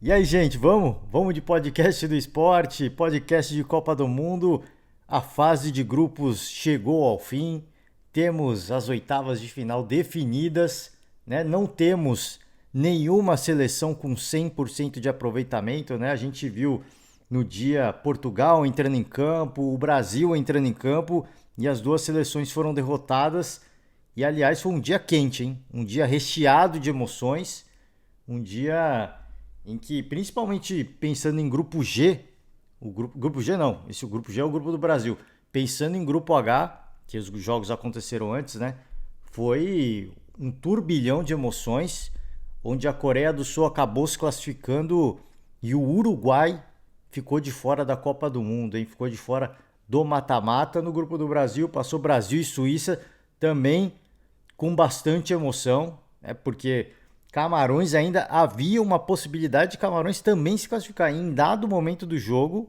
E aí, gente, vamos? Vamos de podcast do esporte, podcast de Copa do Mundo. A fase de grupos chegou ao fim. Temos as oitavas de final definidas, né? Não temos nenhuma seleção com 100% de aproveitamento, né? A gente viu no dia Portugal entrando em campo, o Brasil entrando em campo e as duas seleções foram derrotadas. E aliás, foi um dia quente, hein? Um dia recheado de emoções, um dia em que, principalmente pensando em grupo G, grupo G não, esse grupo G é o grupo do Brasil. Pensando em grupo H, que os jogos aconteceram antes, né? Foi um turbilhão de emoções, onde a Coreia do Sul acabou se classificando e o Uruguai ficou de fora da Copa do Mundo, hein? Ficou de fora do mata-mata no grupo do Brasil, passou Brasil e Suíça também com bastante emoção, né? Porque Camarões ainda havia uma possibilidade de Camarões também se classificar. Em dado momento do jogo,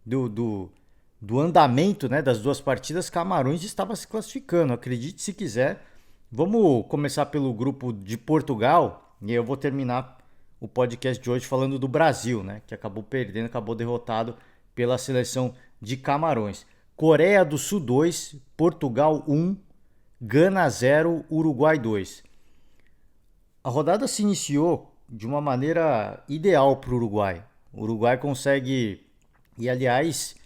do, do, do andamento, né, das duas partidas, Camarões estava se classificando. Acredite se quiser. Vamos começar pelo grupo de Portugal e eu vou terminar o podcast de hoje falando do Brasil, né, que acabou perdendo, acabou derrotado pela seleção de Camarões. Coreia do Sul 2, Portugal 1, Gana 0, Uruguai 2. A rodada se iniciou de uma maneira ideal para o Uruguai. O Uruguai consegue. E aliás,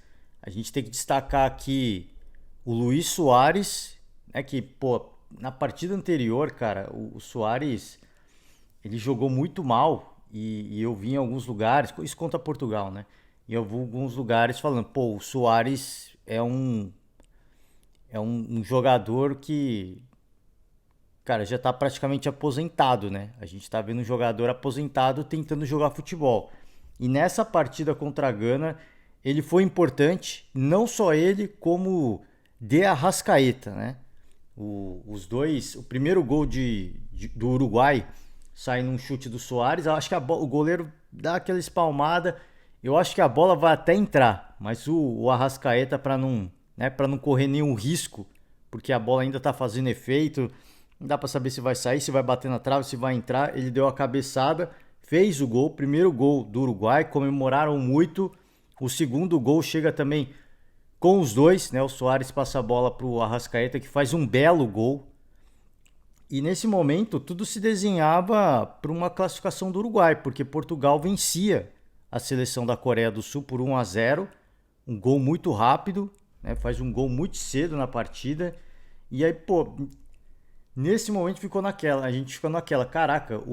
a gente tem que destacar aqui o Luiz Soares, né, que, pô, na partida anterior, cara, o Soares ele jogou muito mal e eu vi em alguns lugares, isso contra Portugal, né? E eu vi em alguns lugares falando, pô, o Soares é um jogador que cara, já tá praticamente aposentado, né? A gente tá vendo um jogador aposentado tentando jogar futebol. E nessa partida contra a Gana, ele foi importante, não só ele, como De Arrascaeta, né? Os dois, o primeiro gol do Uruguai sai num chute do Soares. Eu acho que o goleiro dá aquela espalmada. Eu acho que a bola vai até entrar, mas o Arrascaeta, para não, né, para não correr nenhum risco, porque a bola ainda tá fazendo efeito, não dá para saber se vai sair, se vai bater na trave, se vai entrar. Ele deu a cabeçada, fez o gol, primeiro gol do Uruguai, comemoraram muito. O segundo gol chega também com os dois, né? O Soares passa a bola para o Arrascaeta, que faz um belo gol. E nesse momento tudo se desenhava para uma classificação do Uruguai, porque Portugal vencia a seleção da Coreia do Sul por 1-0, um gol muito rápido, né? Faz um gol muito cedo na partida. E aí, pô, nesse momento a gente ficou naquela, caraca,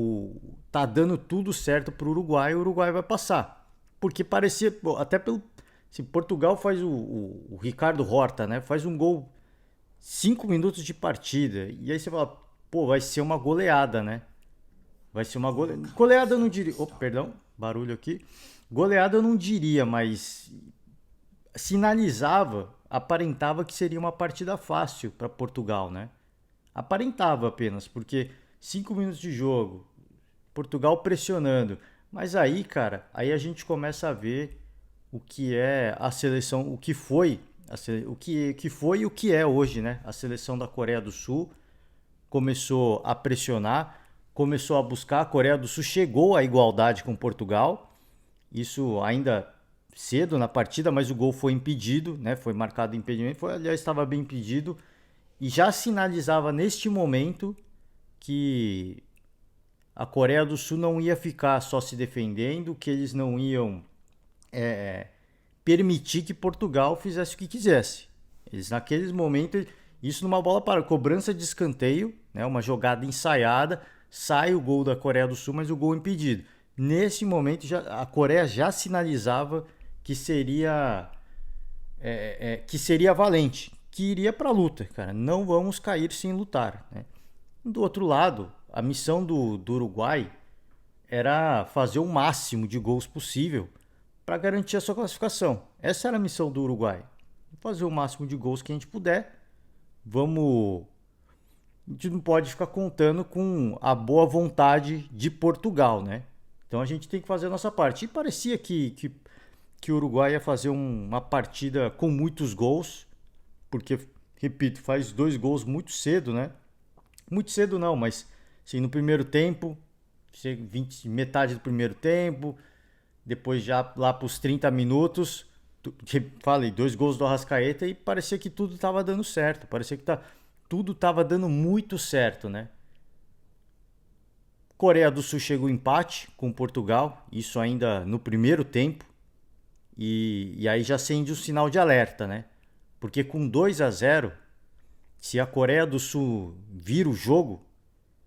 tá dando tudo certo pro Uruguai, o Uruguai vai passar. Porque parecia, pô, até pelo se Portugal faz o Ricardo Horta, né? Faz um gol 5 minutos de partida. E aí você fala, pô, vai ser uma goleada, né? Vai ser uma goleada. Goleada eu não diria. Oh, perdão, barulho aqui. Goleada eu não diria, mas sinalizava, aparentava que seria uma partida fácil para Portugal, né? Aparentava apenas, porque 5 minutos de jogo, Portugal pressionando. Mas aí, cara, aí a gente começa a ver o que é a seleção, o que foi, o que foi e o que é hoje, né? A seleção da Coreia do Sul começou a pressionar, começou a buscar. A Coreia do Sul chegou à igualdade com Portugal. Isso ainda cedo na partida, mas o gol foi impedido, né? Foi marcado impedimento, foi, aliás, estava bem impedido e já sinalizava neste momento que a Coreia do Sul não ia ficar só se defendendo, que eles não iam permitir que Portugal fizesse o que quisesse. Eles naqueles momentos, isso numa bola para cobrança de escanteio, né, uma jogada ensaiada, sai o gol da Coreia do Sul, mas o gol impedido. Nesse momento a Coreia já sinalizava que seria valente, que iria para a luta, cara. Não vamos cair sem lutar, né? Do outro lado, a missão do Uruguai era fazer o máximo de gols possível para garantir a sua classificação. Essa era a missão do Uruguai. Fazer o máximo de gols que a gente puder. Vamos. A gente não pode ficar contando com a boa vontade de Portugal, né? Então a gente tem que fazer a nossa parte. E parecia que o Uruguai ia fazer uma partida com muitos gols, porque, repito, faz 2 gols muito cedo, né? Muito cedo não, mas sim, no primeiro tempo, metade do primeiro tempo, depois já lá para os 30 minutos, falei, 2 gols do Arrascaeta e parecia que tudo estava dando certo, parecia que tudo estava dando muito certo, né? Coreia do Sul chegou empate com Portugal, isso ainda no primeiro tempo, e aí já acende o sinal de alerta, né? Porque com 2-0, se a Coreia do Sul vira o jogo,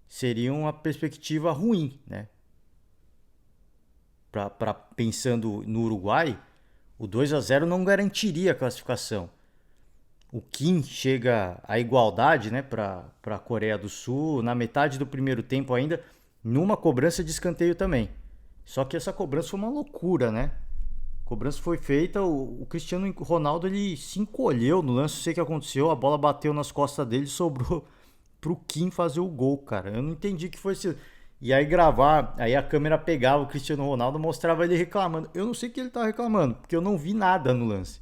seria uma perspectiva ruim, né? Pensando no Uruguai, o 2-0 não garantiria a classificação. O Kim chega à igualdade, né, para a Coreia do Sul na metade do primeiro tempo ainda, numa cobrança de escanteio também. Só que essa cobrança foi uma loucura, né? A cobrança foi feita, o Cristiano Ronaldo ele se encolheu no lance, não sei o que aconteceu, a bola bateu nas costas dele e sobrou pro Kim fazer o gol, cara. Eu não entendi que foi esse. E aí aí a câmera pegava o Cristiano Ronaldo, mostrava ele reclamando. Eu não sei o que ele tava reclamando, porque eu não vi nada no lance.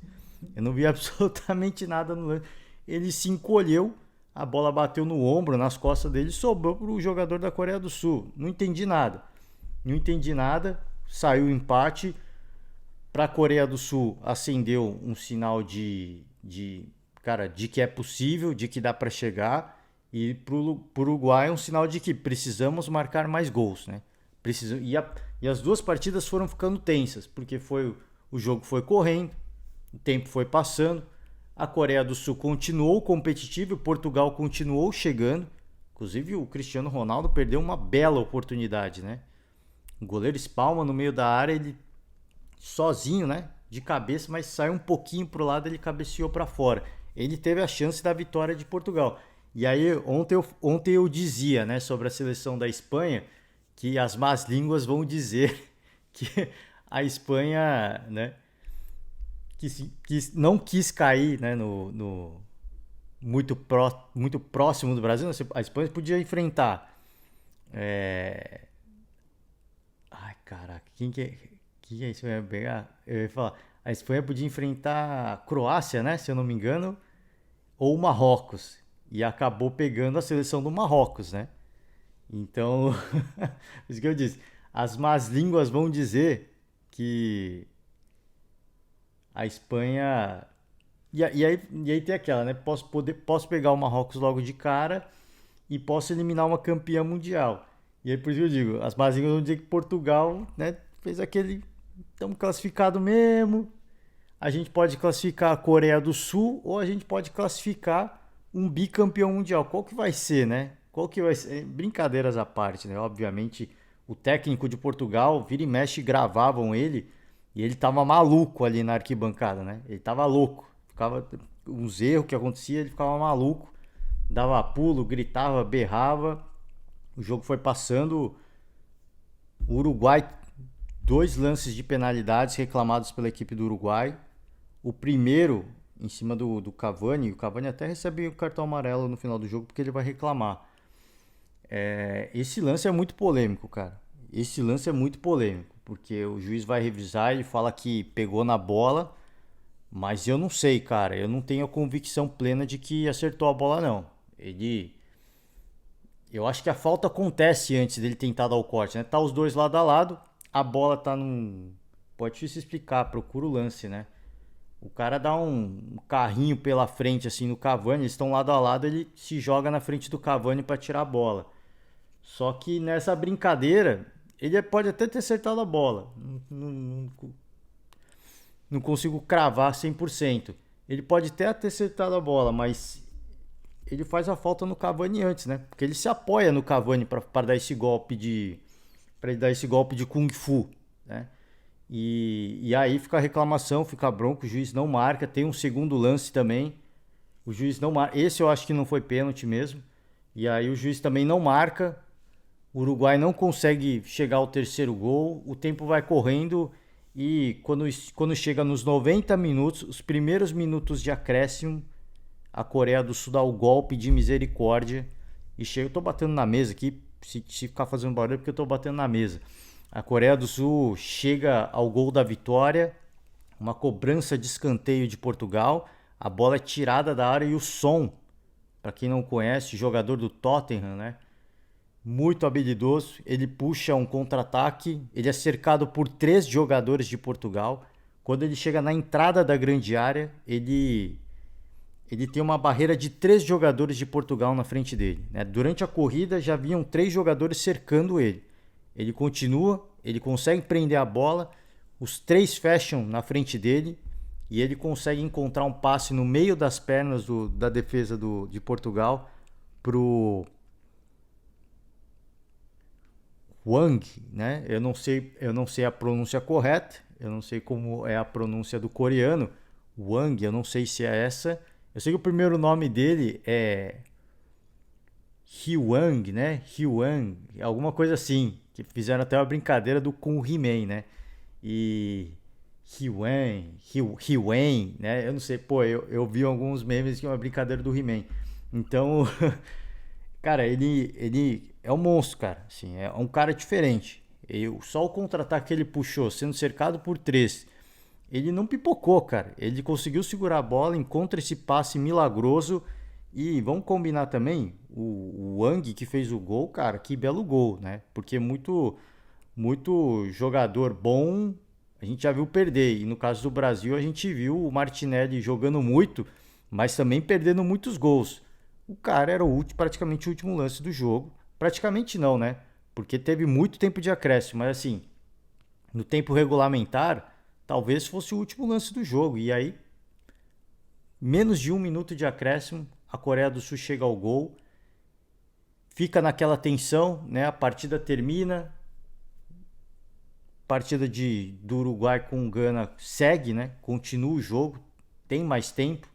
Eu não vi absolutamente nada no lance. Ele se encolheu, a bola bateu no ombro, nas costas dele, sobrou pro jogador da Coreia do Sul. Não entendi nada. Não entendi nada. Saiu o empate. Para a Coreia do Sul acendeu um sinal cara, de que é possível, de que dá para chegar. E para o Uruguai é um sinal de que precisamos marcar mais gols, né? E as duas partidas foram ficando tensas, porque o jogo foi correndo, o tempo foi passando, a Coreia do Sul continuou competitiva, o Portugal continuou chegando. Inclusive o Cristiano Ronaldo perdeu uma bela oportunidade, né? O goleiro espalma no meio da área, ele sozinho, né? De cabeça, mas sai um pouquinho pro lado, ele cabeceou para fora. Ele teve a chance da vitória de Portugal. E aí, ontem eu dizia, né, sobre a seleção da Espanha, que as más línguas vão dizer que a Espanha, né, que não quis cair, né, muito próximo do Brasil. A Espanha podia enfrentar. Ai, caraca, quem é isso? Eu ia falar. A Espanha podia enfrentar a Croácia, né, se eu não me engano, ou o Marrocos. E acabou pegando a seleção do Marrocos, né? Então, isso que eu disse. As más línguas vão dizer que a Espanha. E aí tem aquela, né? Posso pegar o Marrocos logo de cara e posso eliminar uma campeã mundial. E aí por isso que eu digo, as más línguas vão dizer que Portugal, né, fez aquele. Estamos classificados mesmo. A gente pode classificar a Coreia do Sul ou a gente pode classificar um bicampeão mundial. Qual que vai ser, né? Qual que vai ser? Brincadeiras à parte, né? Obviamente, o técnico de Portugal, vira e mexe, gravavam ele e ele tava maluco ali na arquibancada, né? Ele tava louco. Ficava uns erros que acontecia, ele ficava maluco, dava pulo, gritava, berrava. O jogo foi passando. O Uruguai, 2 lances de penalidades reclamados pela equipe do Uruguai. O primeiro em cima do Cavani. O Cavani até recebe o cartão amarelo no final do jogo porque ele vai reclamar. Esse lance é muito polêmico, cara. Esse lance é muito polêmico, porque o juiz vai revisar e fala que pegou na bola, mas eu não sei, cara. Eu não tenho a convicção plena de que acertou a bola, não. Eu acho que a falta acontece antes dele tentar dar o corte, né? Tá os dois lado a lado, a bola tá num... Pode difícil explicar, procura o lance, né? O cara dá um carrinho pela frente, assim, no Cavani, eles estão lado a lado, ele se joga na frente do Cavani para tirar a bola. Só que nessa brincadeira, ele pode até ter acertado a bola. Não consigo cravar 100%. Ele pode até ter acertado a bola, mas ele faz a falta no Cavani antes, né? Porque ele se apoia no Cavani para dar esse golpe de Kung Fu, né? E aí fica a reclamação, fica bronco, o juiz não marca. Tem um segundo lance também, o juiz não marca. Esse eu acho que não foi pênalti mesmo. E aí o juiz também não marca. O Uruguai não consegue chegar ao terceiro gol. O tempo vai correndo e quando chega nos 90 minutos, os primeiros minutos de acréscimo, a Coreia do Sul dá o golpe de misericórdia. E chega, eu tô batendo na mesa aqui, se ficar fazendo barulho é porque eu tô batendo na mesa. A Coreia do Sul chega ao gol da vitória, uma cobrança de escanteio de Portugal, a bola é tirada da área e o Son, para quem não conhece, jogador do Tottenham, né? muito habilidoso. Ele puxa um contra-ataque, ele é cercado por 3 jogadores de Portugal. Quando ele chega na entrada da grande área, ele tem uma barreira de 3 jogadores de Portugal na frente dele, né? Durante a corrida já haviam 3 jogadores cercando ele. Ele continua, ele consegue prender a bola, os 3 fecham na frente dele e ele consegue encontrar um passe no meio das pernas da defesa de Portugal pro Wang, né? Eu não sei a pronúncia correta, eu não sei como é a pronúncia do coreano. Wang, eu não sei se é essa. Eu sei que o primeiro nome dele é Hyuang, né? Hyuang, alguma coisa assim, que fizeram até uma brincadeira com o He-Man, né? E Hyuan, né? Eu não sei, pô, eu vi alguns memes que é uma brincadeira do He-Man. Então, cara, ele é um monstro, cara. Assim, é um cara diferente. Só o contra-ataque que ele puxou, sendo cercado por 3, ele não pipocou, cara. Ele conseguiu segurar a bola, encontra esse passe milagroso. E vamos combinar também, o Wang que fez o gol, cara, que belo gol, né? Porque muito jogador bom a gente já viu perder. E no caso do Brasil, a gente viu o Martinelli jogando muito, mas também perdendo muitos gols. O cara era praticamente o último lance do jogo. Praticamente não, né? Porque teve muito tempo de acréscimo. Mas assim, no tempo regulamentar, talvez fosse o último lance do jogo. E aí, menos de 1 minuto de acréscimo, a Coreia do Sul chega ao gol. Fica naquela tensão, né? A partida termina. Partida do Uruguai com o Gana segue, né? Continua o jogo, tem mais tempo.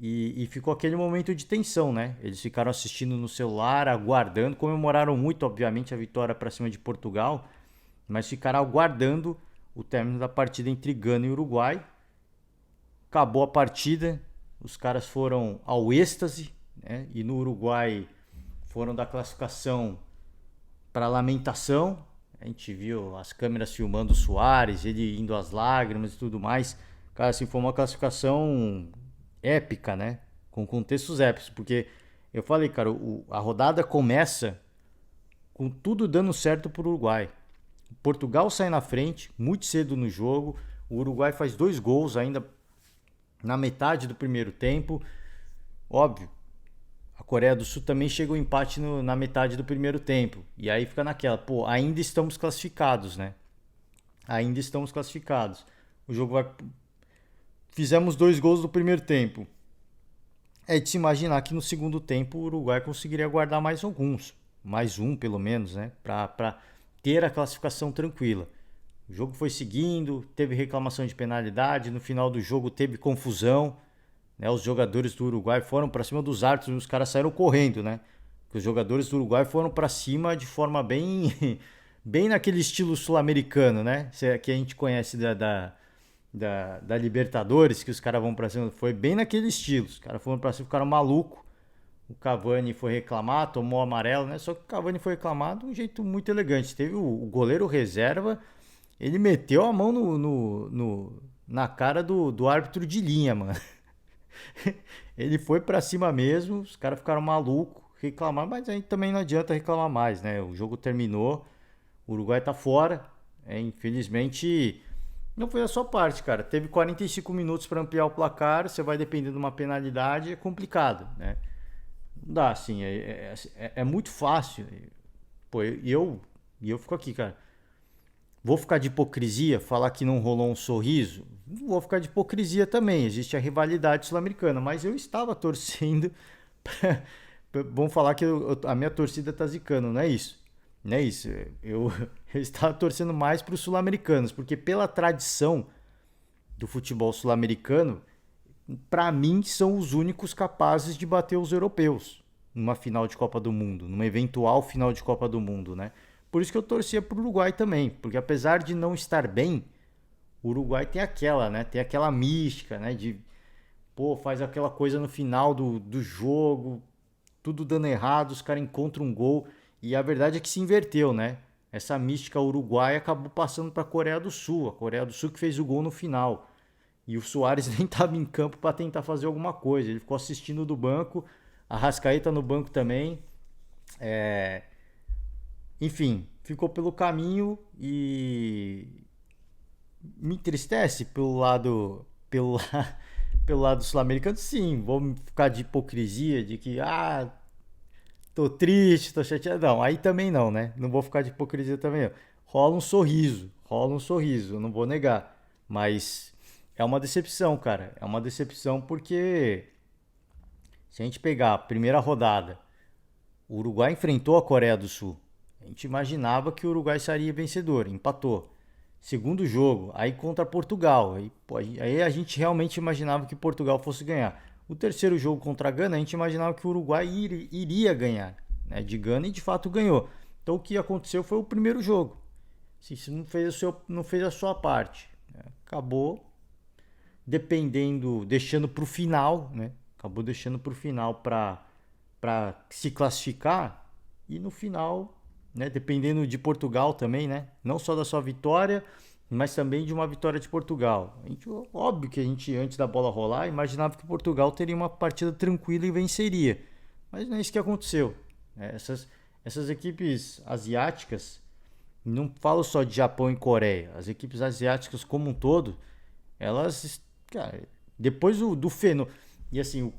E ficou aquele momento de tensão, né? Eles ficaram assistindo no celular, aguardando. Comemoraram muito, obviamente, a vitória para cima de Portugal, mas ficaram aguardando o término da partida entre Gana e Uruguai. Acabou a partida, os caras foram ao êxtase, né? E no Uruguai foram da classificação para lamentação. A gente viu as câmeras filmando o Suárez, ele indo às lágrimas e tudo mais. Cara, assim, foi uma classificação épica, né? Com contextos épicos, porque eu falei, cara, a rodada começa com tudo dando certo pro Uruguai. Portugal sai na frente, muito cedo no jogo. O Uruguai faz 2 gols ainda na metade do primeiro tempo. Óbvio, a Coreia do Sul também chega ao empate na metade do primeiro tempo. E aí fica naquela, pô, ainda estamos classificados, né? Ainda estamos classificados. O jogo vai... Fizemos 2 gols no primeiro tempo. É de se imaginar que no segundo tempo o Uruguai conseguiria guardar mais alguns. Mais um, pelo menos, né? Pra ter a classificação tranquila. O jogo foi seguindo, teve reclamação de penalidade. No final do jogo teve confusão. Né, os jogadores do Uruguai foram para cima dos árbitros e os caras saíram correndo, né? Porque os jogadores do Uruguai foram para cima de forma bem, bem naquele estilo sul-americano, né? Que a gente conhece da Libertadores, que os caras vão para cima. Foi bem naquele estilo. Os caras foram para cima, ficaram malucos. O Cavani foi reclamar, tomou amarelo, né? Só que o Cavani foi reclamar de um jeito muito elegante. Teve o goleiro reserva, ele meteu a mão na cara do árbitro de linha, mano. Ele foi pra cima mesmo, os caras ficaram malucos, reclamar, mas aí também não adianta reclamar mais, né? O jogo terminou, o Uruguai tá fora, infelizmente não foi a sua parte, cara. Teve 45 minutos para ampliar o placar, você vai depender de uma penalidade, é complicado, né? Não dá, assim, é muito fácil. Pô, eu fico aqui, cara. Vou ficar de hipocrisia, falar que não rolou um sorriso? Não vou ficar de hipocrisia também, existe a rivalidade sul-americana, mas eu estava torcendo vamos falar que a minha torcida tá zicando, não é isso. Não é isso, eu estava torcendo mais para os sul-americanos, porque pela tradição do futebol sul-americano, para mim são os únicos capazes de bater os europeus numa final de Copa do Mundo, numa eventual final de Copa do Mundo, né? Por isso que eu torcia pro Uruguai também, porque apesar de não estar bem, o Uruguai tem aquela, né? Tem aquela mística, né? De, pô, faz aquela coisa no final do jogo, tudo dando errado, os caras encontram um gol. E a verdade é que se inverteu, né? Essa mística uruguaia acabou passando para a Coreia do Sul. A Coreia do Sul que fez o gol no final. E o Suárez nem estava em campo para tentar fazer alguma coisa. Ele ficou assistindo do banco. A Arrascaeta no banco também. enfim, ficou pelo caminho e me entristece pelo lado sul-americano, sim. Vou ficar de hipocrisia de que, tô triste, tô chateado. Não, aí também não, né? Não vou ficar de hipocrisia também. Não. Rola um sorriso, não vou negar. Mas é uma decepção, cara. É uma decepção porque se a gente pegar a primeira rodada, o Uruguai enfrentou a Coreia do Sul. A gente imaginava que o Uruguai seria vencedor, empatou. Segundo jogo, aí contra Portugal. Aí a gente realmente imaginava que Portugal fosse ganhar. O terceiro jogo contra a Gana, a gente imaginava que o Uruguai iria ganhar, né, de Gana, e de fato ganhou. Então o que aconteceu foi o primeiro jogo. Se não fez a sua parte, né, acabou deixando para o final, né? Acabou deixando para o final para se classificar e no final, né, dependendo de Portugal também, né? Não só da sua vitória, mas também de uma vitória de Portugal. Óbvio que a gente, antes da bola rolar, imaginava que Portugal teria uma partida tranquila e venceria. Mas não é isso que aconteceu. Essas equipes asiáticas, não falo só de Japão e Coreia, as equipes asiáticas como um todo, elas, cara, depois do fenômeno. E assim,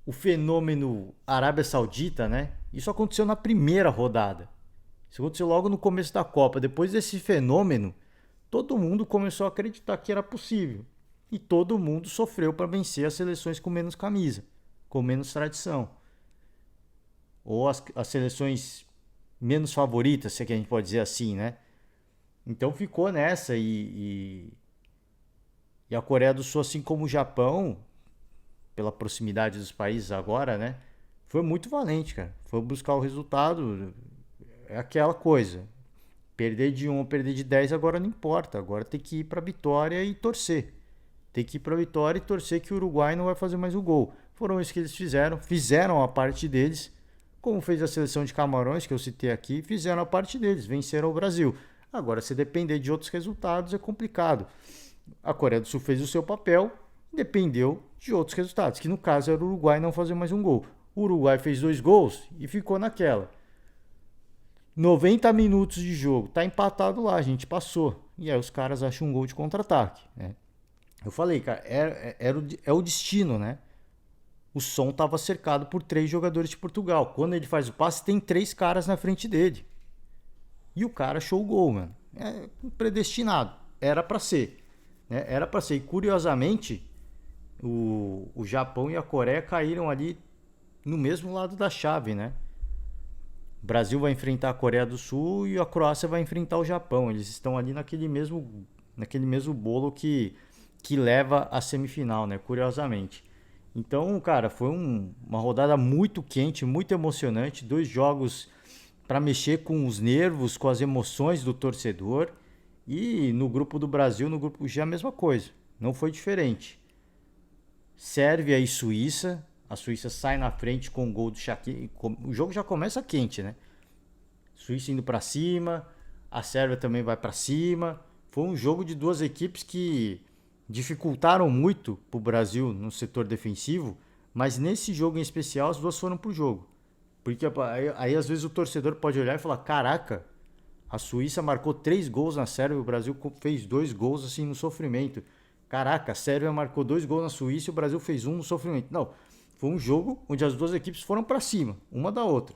o fenômeno Arábia Saudita, né? Isso aconteceu na primeira rodada. Isso aconteceu logo no começo da Copa. Depois desse fenômeno, todo mundo começou a acreditar que era possível. E todo mundo sofreu para vencer as seleções com menos camisa, com menos tradição. Ou as seleções menos favoritas, se é que a gente pode dizer assim, né? Então ficou nessa e a Coreia do Sul, assim como o Japão, pela proximidade dos países agora, né? Foi muito valente, cara. Foi buscar o resultado. É aquela coisa. Perder de 1 ou perder de 10 agora não importa. Agora tem que ir pra vitória e torcer. Tem que ir pra vitória e torcer que o Uruguai não vai fazer mais o gol. Foram isso que eles fizeram. Fizeram a parte deles. Como fez a seleção de Camarões, que eu citei aqui, fizeram a parte deles. Venceram o Brasil. Agora, se depender de outros resultados, é complicado. A Coreia do Sul fez o seu papel, dependeu de outros resultados, que no caso era o Uruguai não fazer mais um gol. O Uruguai fez 2 gols e ficou naquela. 90 minutos de jogo, tá empatado lá, a gente passou. E aí os caras acham um gol de contra-ataque, né? Eu falei, cara, é o destino, né? O Som estava cercado por 3 jogadores de Portugal. Quando ele faz o passe, tem 3 caras na frente dele. E o cara achou o gol, mano. É predestinado. Era pra ser, né? Era pra ser. E curiosamente, o Japão e a Coreia caíram ali no mesmo lado da chave, né? O Brasil vai enfrentar a Coreia do Sul e a Croácia vai enfrentar o Japão. Eles estão ali naquele mesmo bolo que leva à semifinal, né? Curiosamente. Então, cara, foi uma rodada muito quente, muito emocionante. 2 jogos para mexer com os nervos, com as emoções do torcedor. E no grupo do Brasil, no grupo G, a mesma coisa. Não foi diferente. Sérvia e Suíça. A Suíça sai na frente com o gol do Shaqiri. O jogo já começa quente, né? Suíça indo para cima, a Sérvia também vai para cima. Foi um jogo de duas equipes que dificultaram muito para o Brasil no setor defensivo, mas nesse jogo em especial as duas foram pro jogo. Porque aí às vezes o torcedor pode olhar e falar: caraca, a Suíça marcou 3 gols na Sérvia, o Brasil fez 2 gols assim no sofrimento. Caraca, a Sérvia marcou 2 gols na Suíça e o Brasil fez um no sofrimento. Não, foi um jogo onde as duas equipes foram para cima, uma da outra.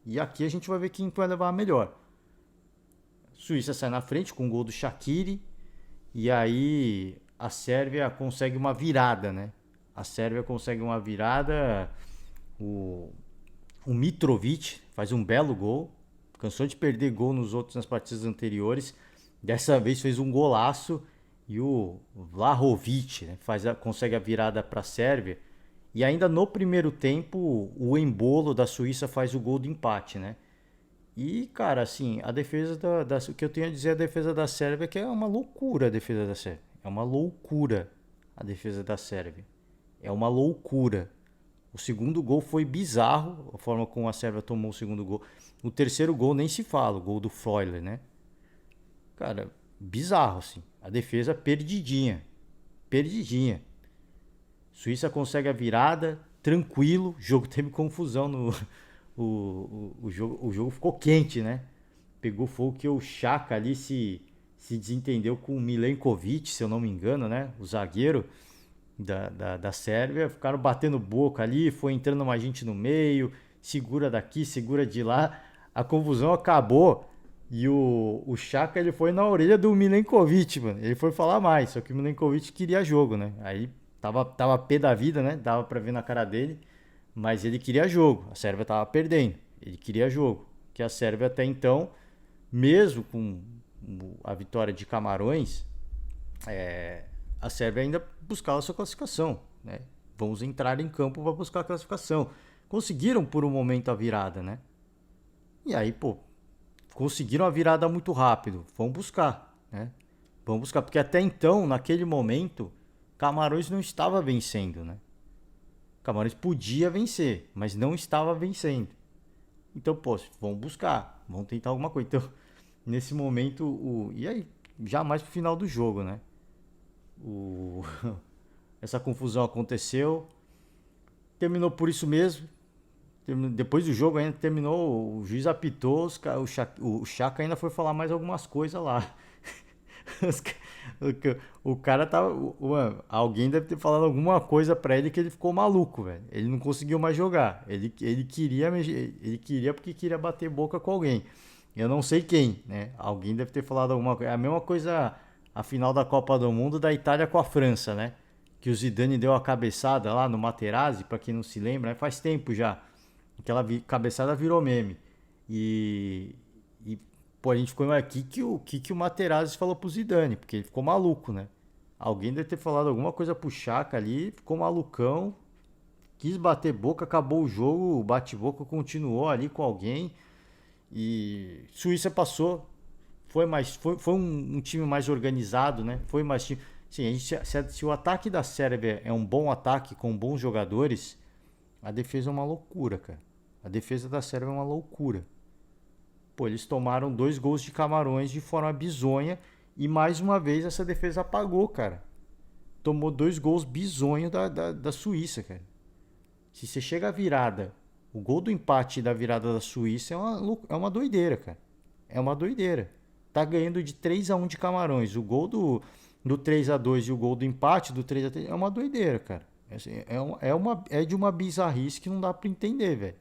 E aqui a gente vai ver quem vai levar a melhor. A Suíça sai na frente com o gol do Shaqiri. E aí a Sérvia consegue uma virada, né? A Sérvia consegue uma virada. O Mitrovic faz um belo gol. Cansou de perder gol nas partidas anteriores. Dessa vez fez um golaço. E o Vlahovic, né, consegue a virada para a Sérvia. E ainda no primeiro tempo, o Embolo da Suíça faz o gol do empate, né? E, cara, assim, a defesa o que eu tenho a dizer, a defesa da Sérvia é que é uma loucura a defesa da Sérvia. É uma loucura a defesa da Sérvia. É uma loucura. O segundo gol foi bizarro, a forma como a Sérvia tomou o segundo gol. O terceiro gol nem se fala, o gol do Freuler, né? Cara, bizarro, assim. A defesa perdidinha. Perdidinha. Suíça consegue a virada, tranquilo. O jogo teve confusão no. O jogo ficou quente, né? pegou fogo que o Chaka ali se desentendeu com o Milenkovic, se eu não me engano, né? O zagueiro da Sérvia. Ficaram batendo boca ali, foi entrando mais gente no meio, segura daqui, segura de lá. A confusão acabou e o Chaka ele foi na orelha do Milenkovic, mano. Ele foi falar mais, só que o Milenkovic queria jogo, né? Aí tava pé da vida, né? Dava pra ver na cara dele, mas ele queria jogo. A Sérvia tava perdendo, ele queria jogo. Que a Sérvia até então, mesmo com a vitória de Camarões, a Sérvia ainda buscava a sua classificação, né? Vamos entrar em campo para buscar a classificação. Conseguiram por um momento a virada, né? E aí, pô, conseguiram a virada muito rápido. Vamos buscar, né? Vamos buscar, porque até então, naquele momento, Camarões não estava vencendo, né? Camarões podia vencer, mas não estava vencendo. Então, pô, vamos buscar, vamos tentar alguma coisa. Então, nesse momento, e aí, já mais pro final do jogo, né? O... Essa confusão aconteceu, terminou por isso mesmo. Depois do jogo ainda terminou, o juiz apitou, o Chaka ainda foi falar mais algumas coisas lá. O cara tava. Mano, alguém deve ter falado alguma coisa pra ele que ele ficou maluco, velho. Ele não conseguiu mais jogar. Ele queria ele queria porque queria bater boca com alguém. Eu não sei quem, né? Alguém deve ter falado alguma coisa. É a mesma coisa a final da Copa do Mundo da Itália com a França, né? Que o Zidane deu a cabeçada lá no Materazzi, pra quem não se lembra, né? Faz tempo já. Aquela cabeçada virou meme. E pô, a gente ficou aqui que o Materazzi falou pro Zidane, porque ele ficou maluco, né? Alguém deve ter falado alguma coisa pro Chaka ali, ficou malucão, quis bater boca, acabou o jogo, o bate-boca continuou ali com alguém e Suíça passou. Foi um time mais organizado, né? Foi mais time. Sim, se o ataque da Sérvia é um bom ataque com bons jogadores, a defesa é uma loucura, cara. A defesa da Sérvia é uma loucura. Pô, eles tomaram 2 gols de Camarões de forma bizonha e mais uma vez essa defesa apagou, cara. Tomou 2 gols bizonhos da Suíça, cara. Se você chega à virada, o gol do empate da virada da Suíça é uma doideira, cara. É uma doideira. Tá ganhando de 3-1 de Camarões. O gol do 3-2 e o gol do empate do 3-3 é uma doideira, cara. É de uma bizarrice que não dá pra entender, velho.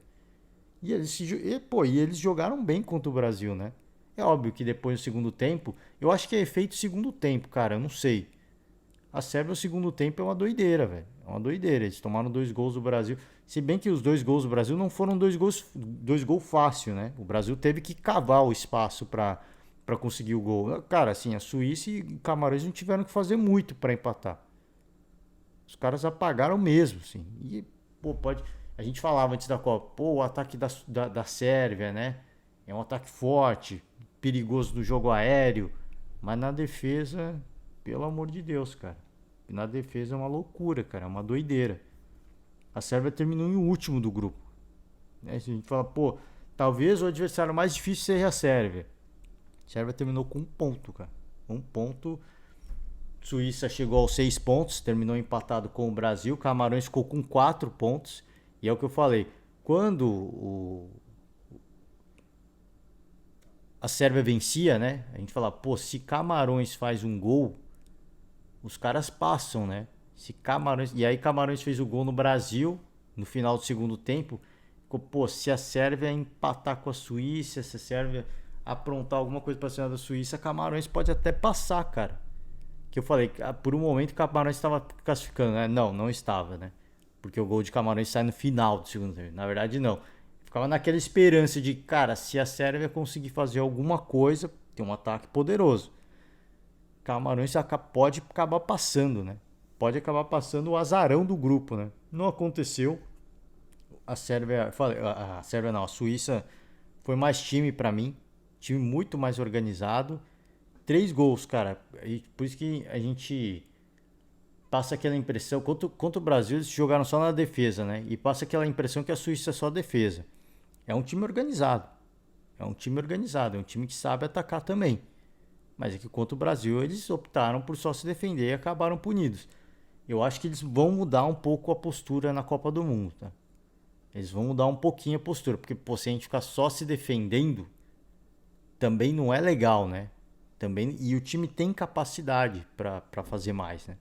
E eles jogaram bem contra o Brasil, né? É óbvio que depois do segundo tempo, eu acho que é efeito segundo tempo, cara, eu não sei. A Sérvia, o segundo tempo é uma doideira, velho. É uma doideira. Eles tomaram 2 gols do Brasil. Se bem que os 2 gols do Brasil não foram 2 gols fácil, né? O Brasil teve que cavar o espaço pra conseguir o gol. Cara, assim, a Suíça e Camarões não tiveram que fazer muito pra empatar. Os caras apagaram mesmo, assim. E, pô, pode. A gente falava antes da Copa, pô, o ataque da Sérvia, né? É um ataque forte, perigoso do jogo aéreo. Mas na defesa, pelo amor de Deus, cara. Na defesa é uma loucura, cara. É uma doideira. A Sérvia terminou em último do grupo. Né? Se a gente fala, pô, talvez o adversário mais difícil seja a Sérvia. A Sérvia terminou com 1 ponto, cara. 1 ponto. Suíça chegou aos 6 pontos, terminou empatado com o Brasil. Camarões ficou com 4 pontos. E é o que eu falei. Quando a Sérvia vencia, né? A gente fala, pô, se Camarões faz um gol, os caras passam, né? Se Camarões. E aí Camarões fez o gol no Brasil, no final do segundo tempo. Ficou, pô, se a Sérvia empatar com a Suíça, se a Sérvia aprontar alguma coisa pra cima da Suíça, Camarões pode até passar, cara. Que eu falei, por um momento Camarões estava classificando, né? Não, não estava, né? Porque o gol de Camarões sai no final do segundo tempo. Na verdade, não. Ficava naquela esperança de, cara, se a Sérvia conseguir fazer alguma coisa, tem um ataque poderoso. Camarões pode acabar passando, né? Pode acabar passando o azarão do grupo, né? Não aconteceu. A Sérvia não, a Suíça foi mais time pra mim. Time muito mais organizado. 3 gols, cara. E por isso que a gente passa aquela impressão. Contra o Brasil, eles jogaram só na defesa, né? E passa aquela impressão que a Suíça é só defesa. É um time organizado. É um time organizado. É um time que sabe atacar também. Mas é que contra o Brasil, eles optaram por só se defender e acabaram punidos. Eu acho que eles vão mudar um pouco a postura na Copa do Mundo, tá? Eles vão mudar um pouquinho a postura. Porque, pô, se a gente ficar só se defendendo, também não é legal, né? Também, e o time tem capacidade para fazer mais, né?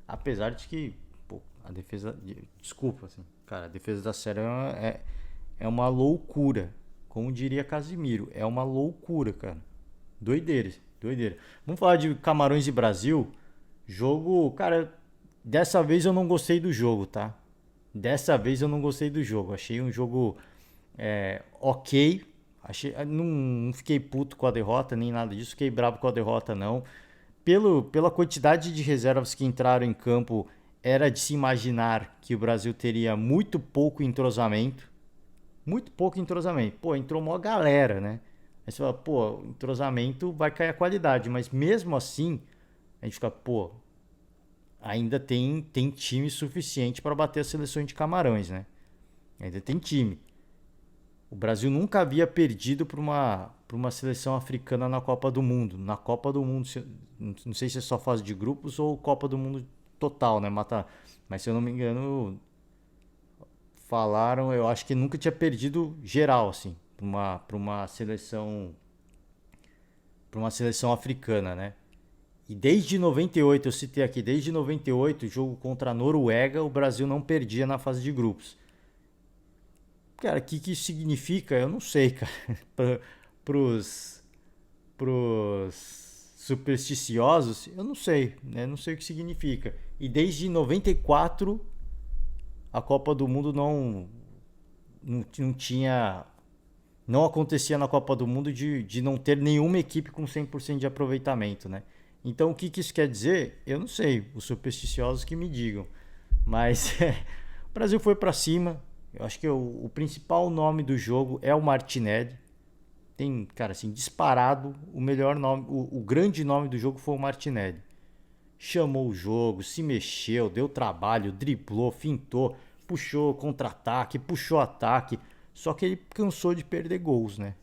Apesar de que, pô, a defesa. Desculpa, assim, cara, a defesa da Sérvia é uma loucura. Como diria Casimiro, é uma loucura, cara. Doideira, doideira. Vamos falar de Camarões e Brasil. Jogo, cara, dessa vez eu não gostei do jogo, tá? Dessa vez eu não gostei do jogo. Achei um jogo ok. Não fiquei puto com a derrota, nem nada disso. Fiquei bravo com a derrota, não. Pela quantidade de reservas que entraram em campo, era de se imaginar que o Brasil teria muito pouco entrosamento. Muito pouco entrosamento. Pô, entrou uma galera, né? Aí você fala, pô, entrosamento vai cair a qualidade. Mas mesmo assim, a gente fica, pô, ainda tem time suficiente para bater a seleção de Camarões, né? Ainda tem time. O Brasil nunca havia perdido para uma seleção africana na Copa do Mundo. Na Copa do Mundo, não sei se é só fase de grupos ou Copa do Mundo total, né? Mas se eu não me engano, falaram, eu acho que nunca tinha perdido geral, assim, para uma seleção africana, né? E desde 98, eu citei aqui, desde 98, jogo contra a Noruega, o Brasil não perdia na fase de grupos. Cara, o que isso significa? Eu não sei, cara. Pros, pros supersticiosos, eu não sei, né? Não sei o que significa. E desde 94, a Copa do Mundo não tinha. Não acontecia na Copa do Mundo de não ter nenhuma equipe com 100% de aproveitamento, né? Então, o que isso quer dizer? Eu não sei. Os supersticiosos que me digam. Mas o Brasil foi para cima. Eu acho que o principal nome do jogo é o Martinelli. Tem, cara, assim, disparado o melhor nome, o grande nome do jogo foi o Martinelli. Chamou o jogo, se mexeu, deu trabalho, driblou, fintou, puxou contra-ataque, puxou ataque. Só que ele cansou de perder gols, né?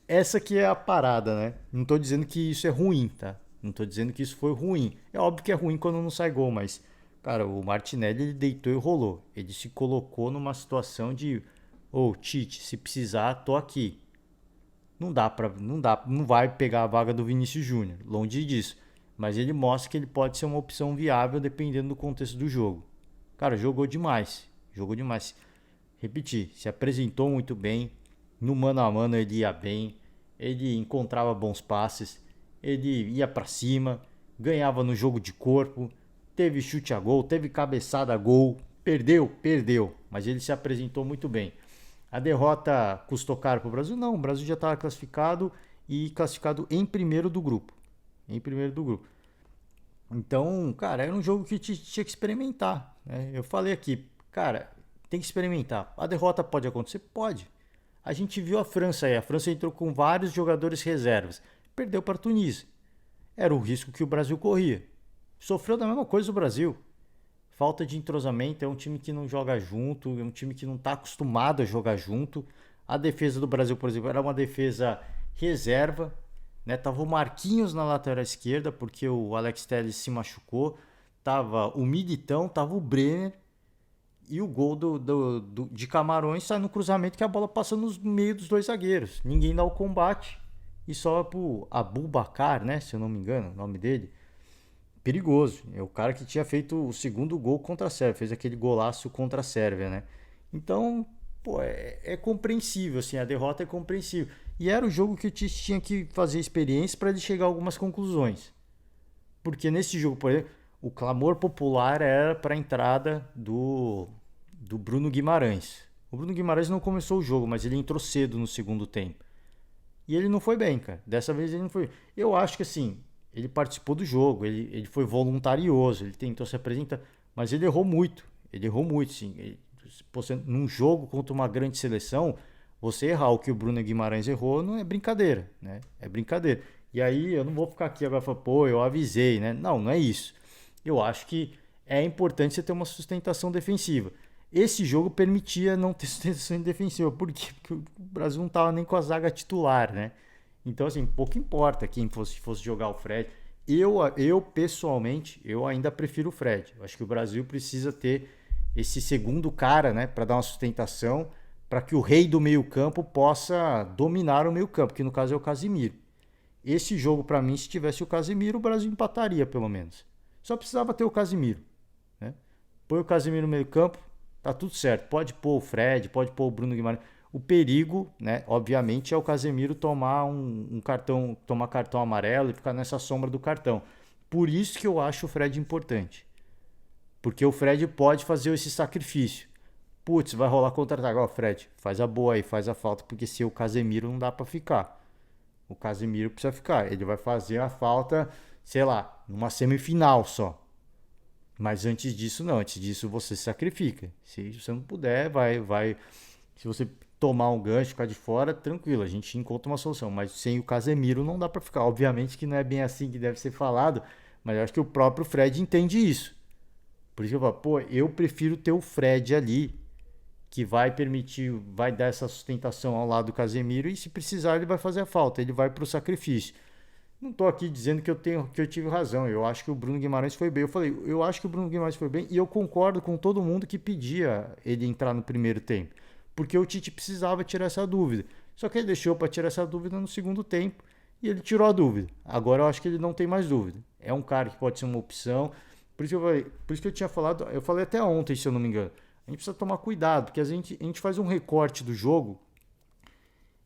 Essa que é a parada, né? Não tô dizendo que isso é ruim, tá? Não tô dizendo que isso foi ruim. É óbvio que é ruim quando não sai gol, mas, cara, o Martinelli ele deitou e rolou. Ele se colocou numa situação de, ô, Tite, se precisar, tô aqui. Não vai pegar a vaga do Vinícius Júnior, longe disso. Mas ele mostra que ele pode ser uma opção viável dependendo do contexto do jogo. Cara, jogou demais. Jogou demais. Repetir, se apresentou muito bem. No mano a mano ele ia bem. Ele encontrava bons passes. Ele ia pra cima. Ganhava no jogo de corpo. Teve chute a gol, teve cabeçada a gol. Perdeu. Mas ele se apresentou muito bem. A derrota custou caro pro Brasil? Não, o Brasil já estava classificado e classificado em primeiro do grupo. Em primeiro do grupo. Então, cara, era um jogo que tinha que experimentar, né? Eu falei aqui, cara, tem que experimentar. A derrota pode acontecer? Pode. A gente viu a França aí. A França entrou com vários jogadores reservas. Perdeu para a Tunísia. Era o risco que o Brasil corria. Sofreu da mesma coisa o Brasil. Falta de entrosamento, é um time que não joga junto, é um time que não está acostumado a jogar junto. A defesa do Brasil, por exemplo, era uma defesa reserva, né? Tava o Marquinhos na lateral esquerda, porque o Alex Telles se machucou. Tava o Militão, tava o Brenner. E o gol de Camarões sai no cruzamento que a bola passa no meio dos dois zagueiros. Ninguém dá o combate. E só pro Abubakar, né? Se eu não me engano, o nome dele. Perigoso. É o cara que tinha feito o segundo gol contra a Sérvia. Fez aquele golaço contra a Sérvia, né? Então, pô, é compreensível, assim. A derrota é compreensível. E era o jogo que o Tite tinha que fazer experiência para ele chegar a algumas conclusões. Porque nesse jogo, por exemplo, o clamor popular era para a entrada do Bruno Guimarães. O Bruno Guimarães não começou o jogo, mas ele entrou cedo no segundo tempo. E ele não foi bem, cara. Dessa vez ele não foi. Eu acho que assim, ele participou do jogo, ele foi voluntarioso, ele tentou se apresentar, mas ele errou muito. Ele errou muito, sim. Num jogo contra uma grande seleção, você errar o que o Bruno Guimarães errou não é brincadeira, né? É brincadeira. E aí eu não vou ficar aqui agora e falar, pô, eu avisei, né? Não, não é isso. Eu acho que é importante você ter uma sustentação defensiva. Esse jogo permitia não ter sustentação defensiva. Por quê? Porque o Brasil não estava nem com a zaga titular, né? Então, assim, pouco importa quem fosse jogar o Fred. Eu, pessoalmente, eu ainda prefiro o Fred. Eu acho que o Brasil precisa ter esse segundo cara, né? Para dar uma sustentação, que o rei do meio-campo possa dominar o meio-campo, que no caso é o Casemiro. Esse jogo, para mim, se tivesse o Casemiro, o Brasil empataria, pelo menos. Só precisava ter o Casemiro, né? Põe o Casemiro no meio-campo, tá tudo certo. Pode pôr o Fred, pode pôr o Bruno Guimarães. O perigo, né, obviamente, é o Casemiro tomar tomar cartão amarelo e ficar nessa sombra do cartão. Por isso que eu acho o Fred importante. Porque o Fred pode fazer esse sacrifício. Putz, vai rolar contra-ataque. Ó, Fred, faz a boa aí, faz a falta, porque se o Casemiro não dá pra ficar. O Casemiro precisa ficar. Ele vai fazer a falta, sei lá, numa semifinal só. Mas antes disso, não. Antes disso, você se sacrifica. Se você não puder, vai. Se você tomar um gancho, ficar de fora, tranquilo, a gente encontra uma solução. Mas sem o Casemiro não dá pra ficar. Obviamente que não é bem assim que deve ser falado, mas eu acho que o próprio Fred entende isso. Por isso que eu falo, pô, eu prefiro ter o Fred ali, que vai permitir, vai dar essa sustentação ao lado do Casemiro, e se precisar ele vai fazer a falta, ele vai pro sacrifício. Não estou aqui dizendo que eu tive razão. Eu acho que o Bruno Guimarães foi bem. Eu falei, eu acho que o Bruno Guimarães foi bem e eu concordo com todo mundo que pedia ele entrar no primeiro tempo, porque o Tite precisava tirar essa dúvida. Só que ele deixou para tirar essa dúvida no segundo tempo e ele tirou a dúvida. Agora eu acho que ele não tem mais dúvida. É um cara que pode ser uma opção. Por isso que eu falei, por isso que eu tinha falado, eu falei até ontem, se eu não me engano. A gente precisa tomar cuidado, porque a gente faz um recorte do jogo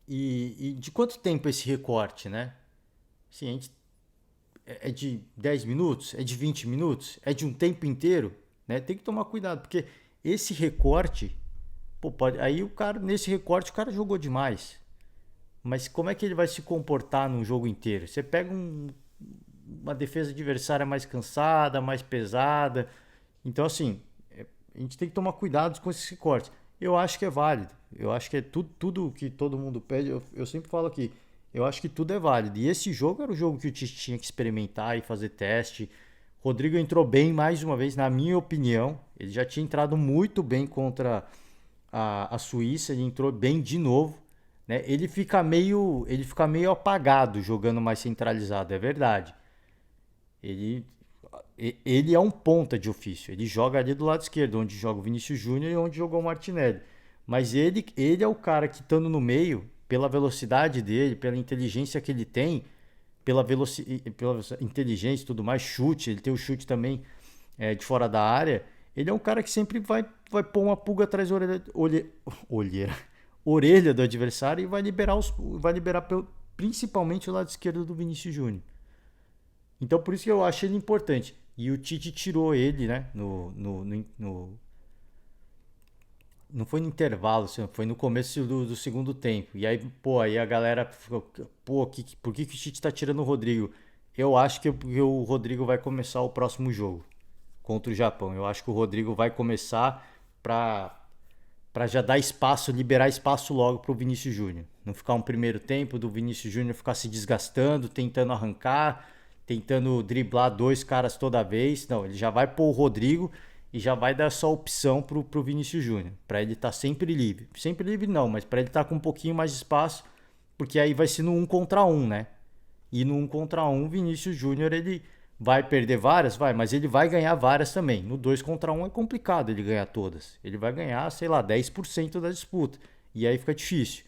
e de quanto tempo esse recorte, né? Sim, a gente é de 10 minutos, é de 20 minutos, é de um tempo inteiro, né? Tem que tomar cuidado, porque esse recorte, pô, pode, aí o cara, nesse recorte, o cara jogou demais. Mas como é que ele vai se comportar num jogo inteiro? Você pega uma defesa adversária mais cansada, mais pesada. Então, assim, a gente tem que tomar cuidado com esses recortes. Eu acho que é válido. Eu acho que é tudo que todo mundo pede. Eu sempre falo aqui. Eu acho que tudo é válido. E esse jogo era o jogo que o Tite tinha que experimentar e fazer teste. Rodrigo entrou bem mais uma vez, na minha opinião. Ele já tinha entrado muito bem contra a Suíça. Ele entrou bem de novo. Né? Ele fica meio apagado jogando mais centralizado, é verdade. Ele, ele é um ponta de ofício. Ele joga ali do lado esquerdo, onde joga o Vinícius Júnior e onde jogou o Martinelli. Mas ele é o cara que, estando no meio, pela velocidade dele, pela inteligência que ele tem, pela inteligência e tudo mais, chute, ele tem o chute também de fora da área. Ele é um cara que sempre vai pôr uma pulga atrás da orelha do adversário e vai liberar principalmente o lado esquerdo do Vinícius Júnior. Então por isso que eu acho ele importante. E o Tite tirou ele, né? Não foi no intervalo, foi no começo do segundo tempo. E aí, pô, aí a galera ficou, pô, por que o Tite tá tirando o Rodrigo? Eu acho que o Rodrigo vai começar o próximo jogo contra o Japão. Eu acho que o Rodrigo vai começar para já dar espaço, liberar espaço logo pro Vinícius Júnior. Não ficar um primeiro tempo do Vinícius Júnior ficar se desgastando, tentando arrancar, tentando driblar dois caras toda vez. Não, ele já vai pôr o Rodrigo e já vai dar essa opção pro Vinícius Júnior, para ele estar sempre livre. Sempre livre não, mas para ele estar com um pouquinho mais de espaço, porque aí vai ser no 1 contra 1, né? E no 1 contra 1, o Vinícius Júnior ele vai perder várias, mas ele vai ganhar várias também. No 2 contra 1 é complicado ele ganhar todas. Ele vai ganhar, sei lá, 10% da disputa. E aí fica difícil.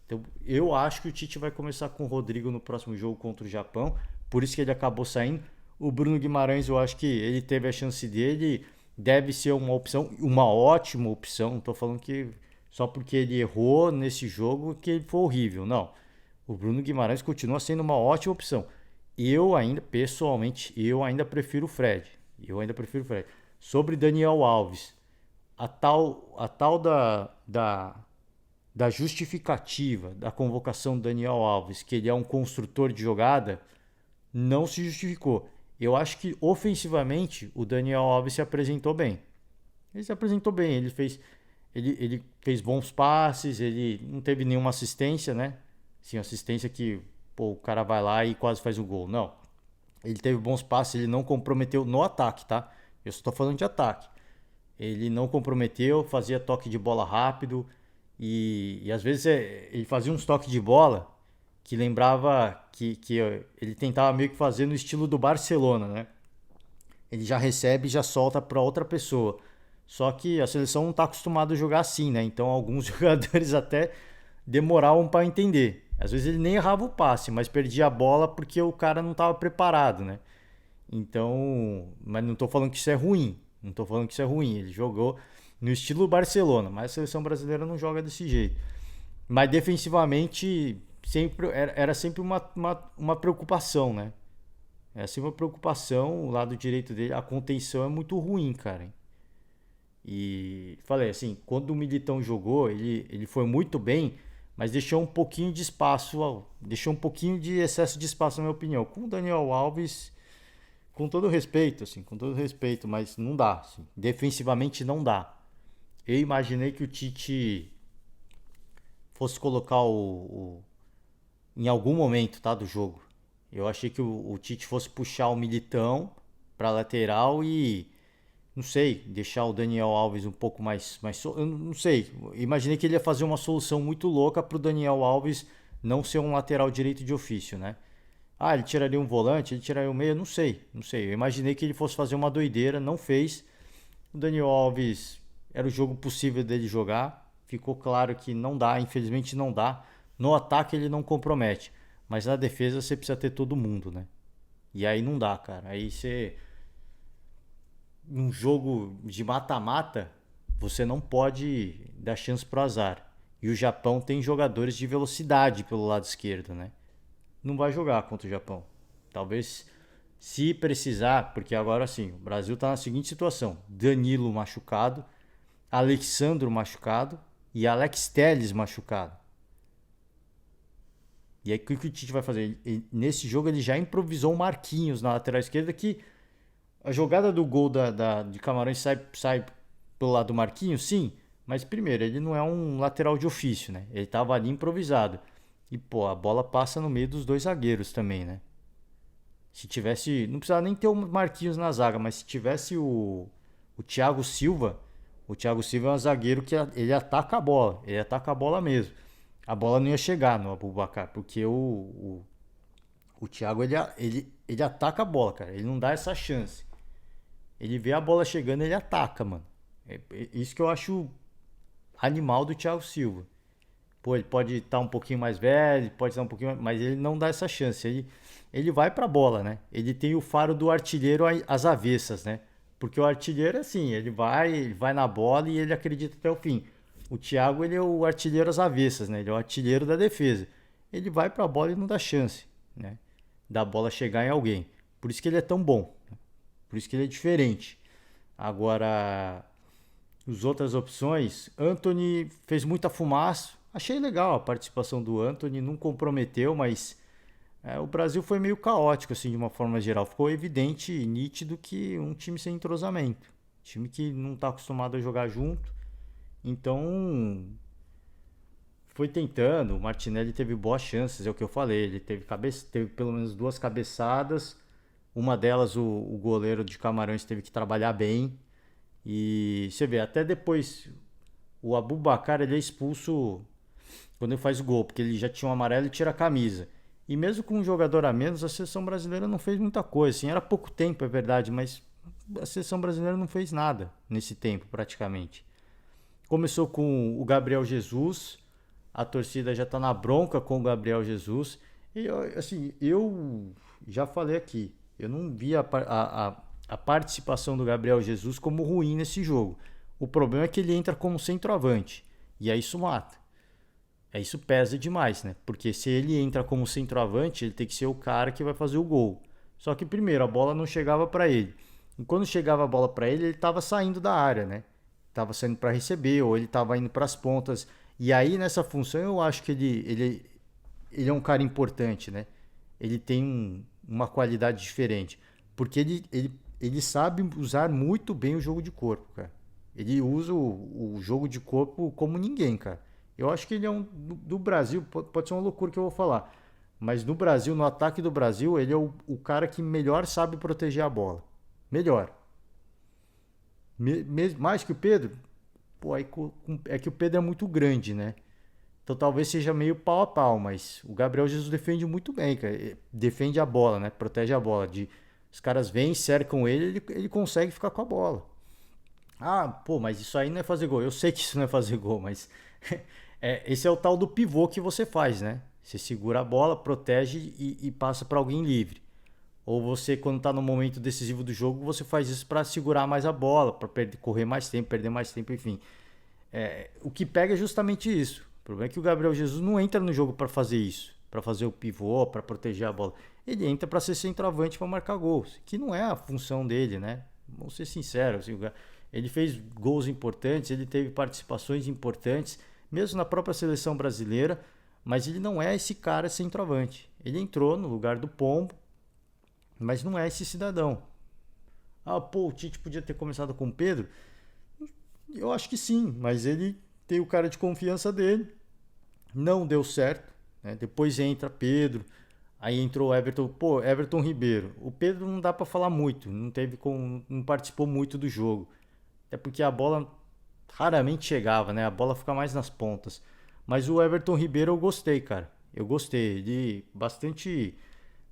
Então, eu acho que o Tite vai começar com o Rodrigo no próximo jogo contra o Japão. Por isso que ele acabou saindo. O Bruno Guimarães, eu acho que ele teve a chance dele. Deve ser uma opção, uma ótima opção. Não estou falando que só porque ele errou nesse jogo que ele foi horrível. Não. O Bruno Guimarães continua sendo uma ótima opção. Pessoalmente, eu ainda prefiro o Fred. Sobre Daniel Alves, a tal da justificativa da convocação do Daniel Alves, que ele é um construtor de jogada, não se justificou. Eu acho que ofensivamente o Daniel Alves se apresentou bem. Ele fez bons passes, ele não teve nenhuma assistência, né? Sim, assistência que pô, o cara vai lá e quase faz o gol. Não. Ele teve bons passes, ele não comprometeu no ataque, tá? Eu só tô falando de ataque. Ele não comprometeu, fazia toque de bola rápido e às vezes ele fazia uns toques de bola que lembrava que ele tentava meio que fazer no estilo do Barcelona, né? Ele já recebe e já solta para outra pessoa. Só que a seleção não está acostumada a jogar assim, né? Então alguns jogadores até demoravam para entender. Às vezes ele nem errava o passe, mas perdia a bola porque o cara não estava preparado, né? Então, mas não estou falando que isso é ruim. Não estou falando que isso é ruim. Ele jogou no estilo Barcelona, mas a seleção brasileira não joga desse jeito. Mas defensivamente sempre era sempre uma preocupação, né? Era sempre uma preocupação. O lado direito dele, a contenção é muito ruim, cara. E falei assim, quando o Militão jogou, ele foi muito bem, mas deixou um pouquinho de espaço, deixou um pouquinho de excesso de espaço, na minha opinião. Com o Daniel Alves, com todo respeito, assim, com todo respeito, mas não dá, assim, defensivamente não dá. Eu imaginei que o Tite fosse colocar em algum momento, tá, do jogo. Eu achei que o Tite fosse puxar o Militão para lateral e não sei, deixar o Daniel Alves um pouco mais eu não sei. Imaginei que ele ia fazer uma solução muito louca pro Daniel Alves não ser um lateral direito de ofício, né? Ah, ele tiraria um volante, ele tiraria um meia, não sei, não sei. Eu imaginei que ele fosse fazer uma doideira, não fez. O Daniel Alves era o jogo possível dele jogar. Ficou claro que não dá, infelizmente não dá. No ataque ele não compromete, mas na defesa você precisa ter todo mundo, né? E aí não dá, cara. Aí você num jogo de mata-mata, você não pode dar chance pro azar. E o Japão tem jogadores de velocidade pelo lado esquerdo, né? Não vai jogar contra o Japão. Talvez se precisar, porque agora sim, o Brasil está na seguinte situação: Danilo machucado, Alexandro machucado e Alex Telles machucado. E aí o que o Tite vai fazer? Nesse jogo ele já improvisou o Marquinhos na lateral esquerda, que a jogada do gol de Camarões sai pelo lado do Marquinhos, sim, mas primeiro, ele não é um lateral de ofício, né? Ele tava ali improvisado. E, pô, a bola passa no meio dos dois zagueiros também, né? Se tivesse. Não precisava nem ter o Marquinhos na zaga, mas se tivesse o Thiago Silva. O Thiago Silva é um zagueiro que ele ataca a bola. Ele ataca a bola mesmo. A bola não ia chegar no Abubakar, porque o Thiago ele ataca a bola, cara. Ele não dá essa chance. Ele vê a bola chegando, ele ataca, mano. É isso que eu acho animal do Thiago Silva. Pô, ele pode estar um pouquinho mais velho, pode estar um pouquinho mais, mas ele não dá essa chance. Ele vai pra bola, né? Ele tem o faro do artilheiro às avessas, né? Porque o artilheiro é assim, ele vai na bola e ele acredita até o fim. O Thiago, ele é o artilheiro às avessas, né? Ele é o artilheiro da defesa. Ele vai pra bola e não dá chance, né? Da bola chegar em alguém. Por isso que ele é tão bom. Por isso que ele é diferente. Agora, as outras opções, Anthony fez muita fumaça. Achei legal a participação do Anthony, não comprometeu, mas o Brasil foi meio caótico, assim, de uma forma geral. Ficou evidente e nítido que um time sem entrosamento. Time que não está acostumado a jogar junto. Então, foi tentando. O Martinelli teve boas chances, é o que eu falei. Ele teve pelo menos duas cabeçadas. Uma delas o goleiro de Camarões teve que trabalhar bem. E você vê, até depois o Abubakar ele é expulso quando ele faz o gol, porque ele já tinha um amarelo e tira a camisa. E mesmo com um jogador a menos, a seleção brasileira não fez muita coisa. Assim, era pouco tempo, é verdade, mas a seleção brasileira não fez nada nesse tempo, praticamente. Começou com o Gabriel Jesus, a torcida já está na bronca com o Gabriel Jesus. E assim, eu já falei aqui, eu não vi a participação do Gabriel Jesus como ruim nesse jogo. O problema é que ele entra como centroavante. E aí isso mata. Isso pesa demais, né? Porque se ele entra como centroavante, ele tem que ser o cara que vai fazer o gol. Só que primeiro, a bola não chegava para ele. E quando chegava a bola para ele, ele estava saindo da área, né? Tava saindo para receber ou ele estava indo para as pontas. E aí nessa função eu acho que ele é um cara importante, né? Ele tem uma qualidade diferente. Porque ele sabe usar muito bem o jogo de corpo, cara. Ele usa o jogo de corpo como ninguém, cara. Eu acho que ele é do Brasil, pode ser uma loucura que eu vou falar. Mas no Brasil, no ataque do Brasil, ele é o cara que melhor sabe proteger a bola. Melhor. Mais que o Pedro? Pô, é que o Pedro é muito grande, né? Então talvez seja meio pau a pau, mas o Gabriel Jesus defende muito bem, cara. Defende a bola, né? Protege a bola. Os caras vêm, cercam ele consegue ficar com a bola. Ah, pô, mas isso aí não é fazer gol. Eu sei que isso não é fazer gol, mas esse é o tal do pivô que você faz, né? Você segura a bola, protege e passa para alguém livre. Ou você, quando está no momento decisivo do jogo, você faz isso para segurar mais a bola, para correr mais tempo, perder mais tempo, enfim. O que pega é justamente isso. O problema é que o Gabriel Jesus não entra no jogo para fazer isso, para fazer o pivô, para proteger a bola. Ele entra para ser centroavante para marcar gols, que não é a função dele, né? Vamos ser sinceros. Assim, ele fez gols importantes, ele teve participações importantes, mesmo na própria seleção brasileira, mas ele não é esse cara centroavante. Ele entrou no lugar do Pombo, mas não é esse cidadão. Ah, pô, o Tite podia ter começado com o Pedro? Eu acho que sim, mas ele tem o cara de confiança dele. Não deu certo. Né? Depois entra Pedro, aí entrou Everton. Pô, Everton Ribeiro. O Pedro não dá para falar muito, não participou muito do jogo. Até porque a bola raramente chegava, né? A bola fica mais nas pontas. Mas o Everton Ribeiro eu gostei, cara. Eu gostei. Ele bastante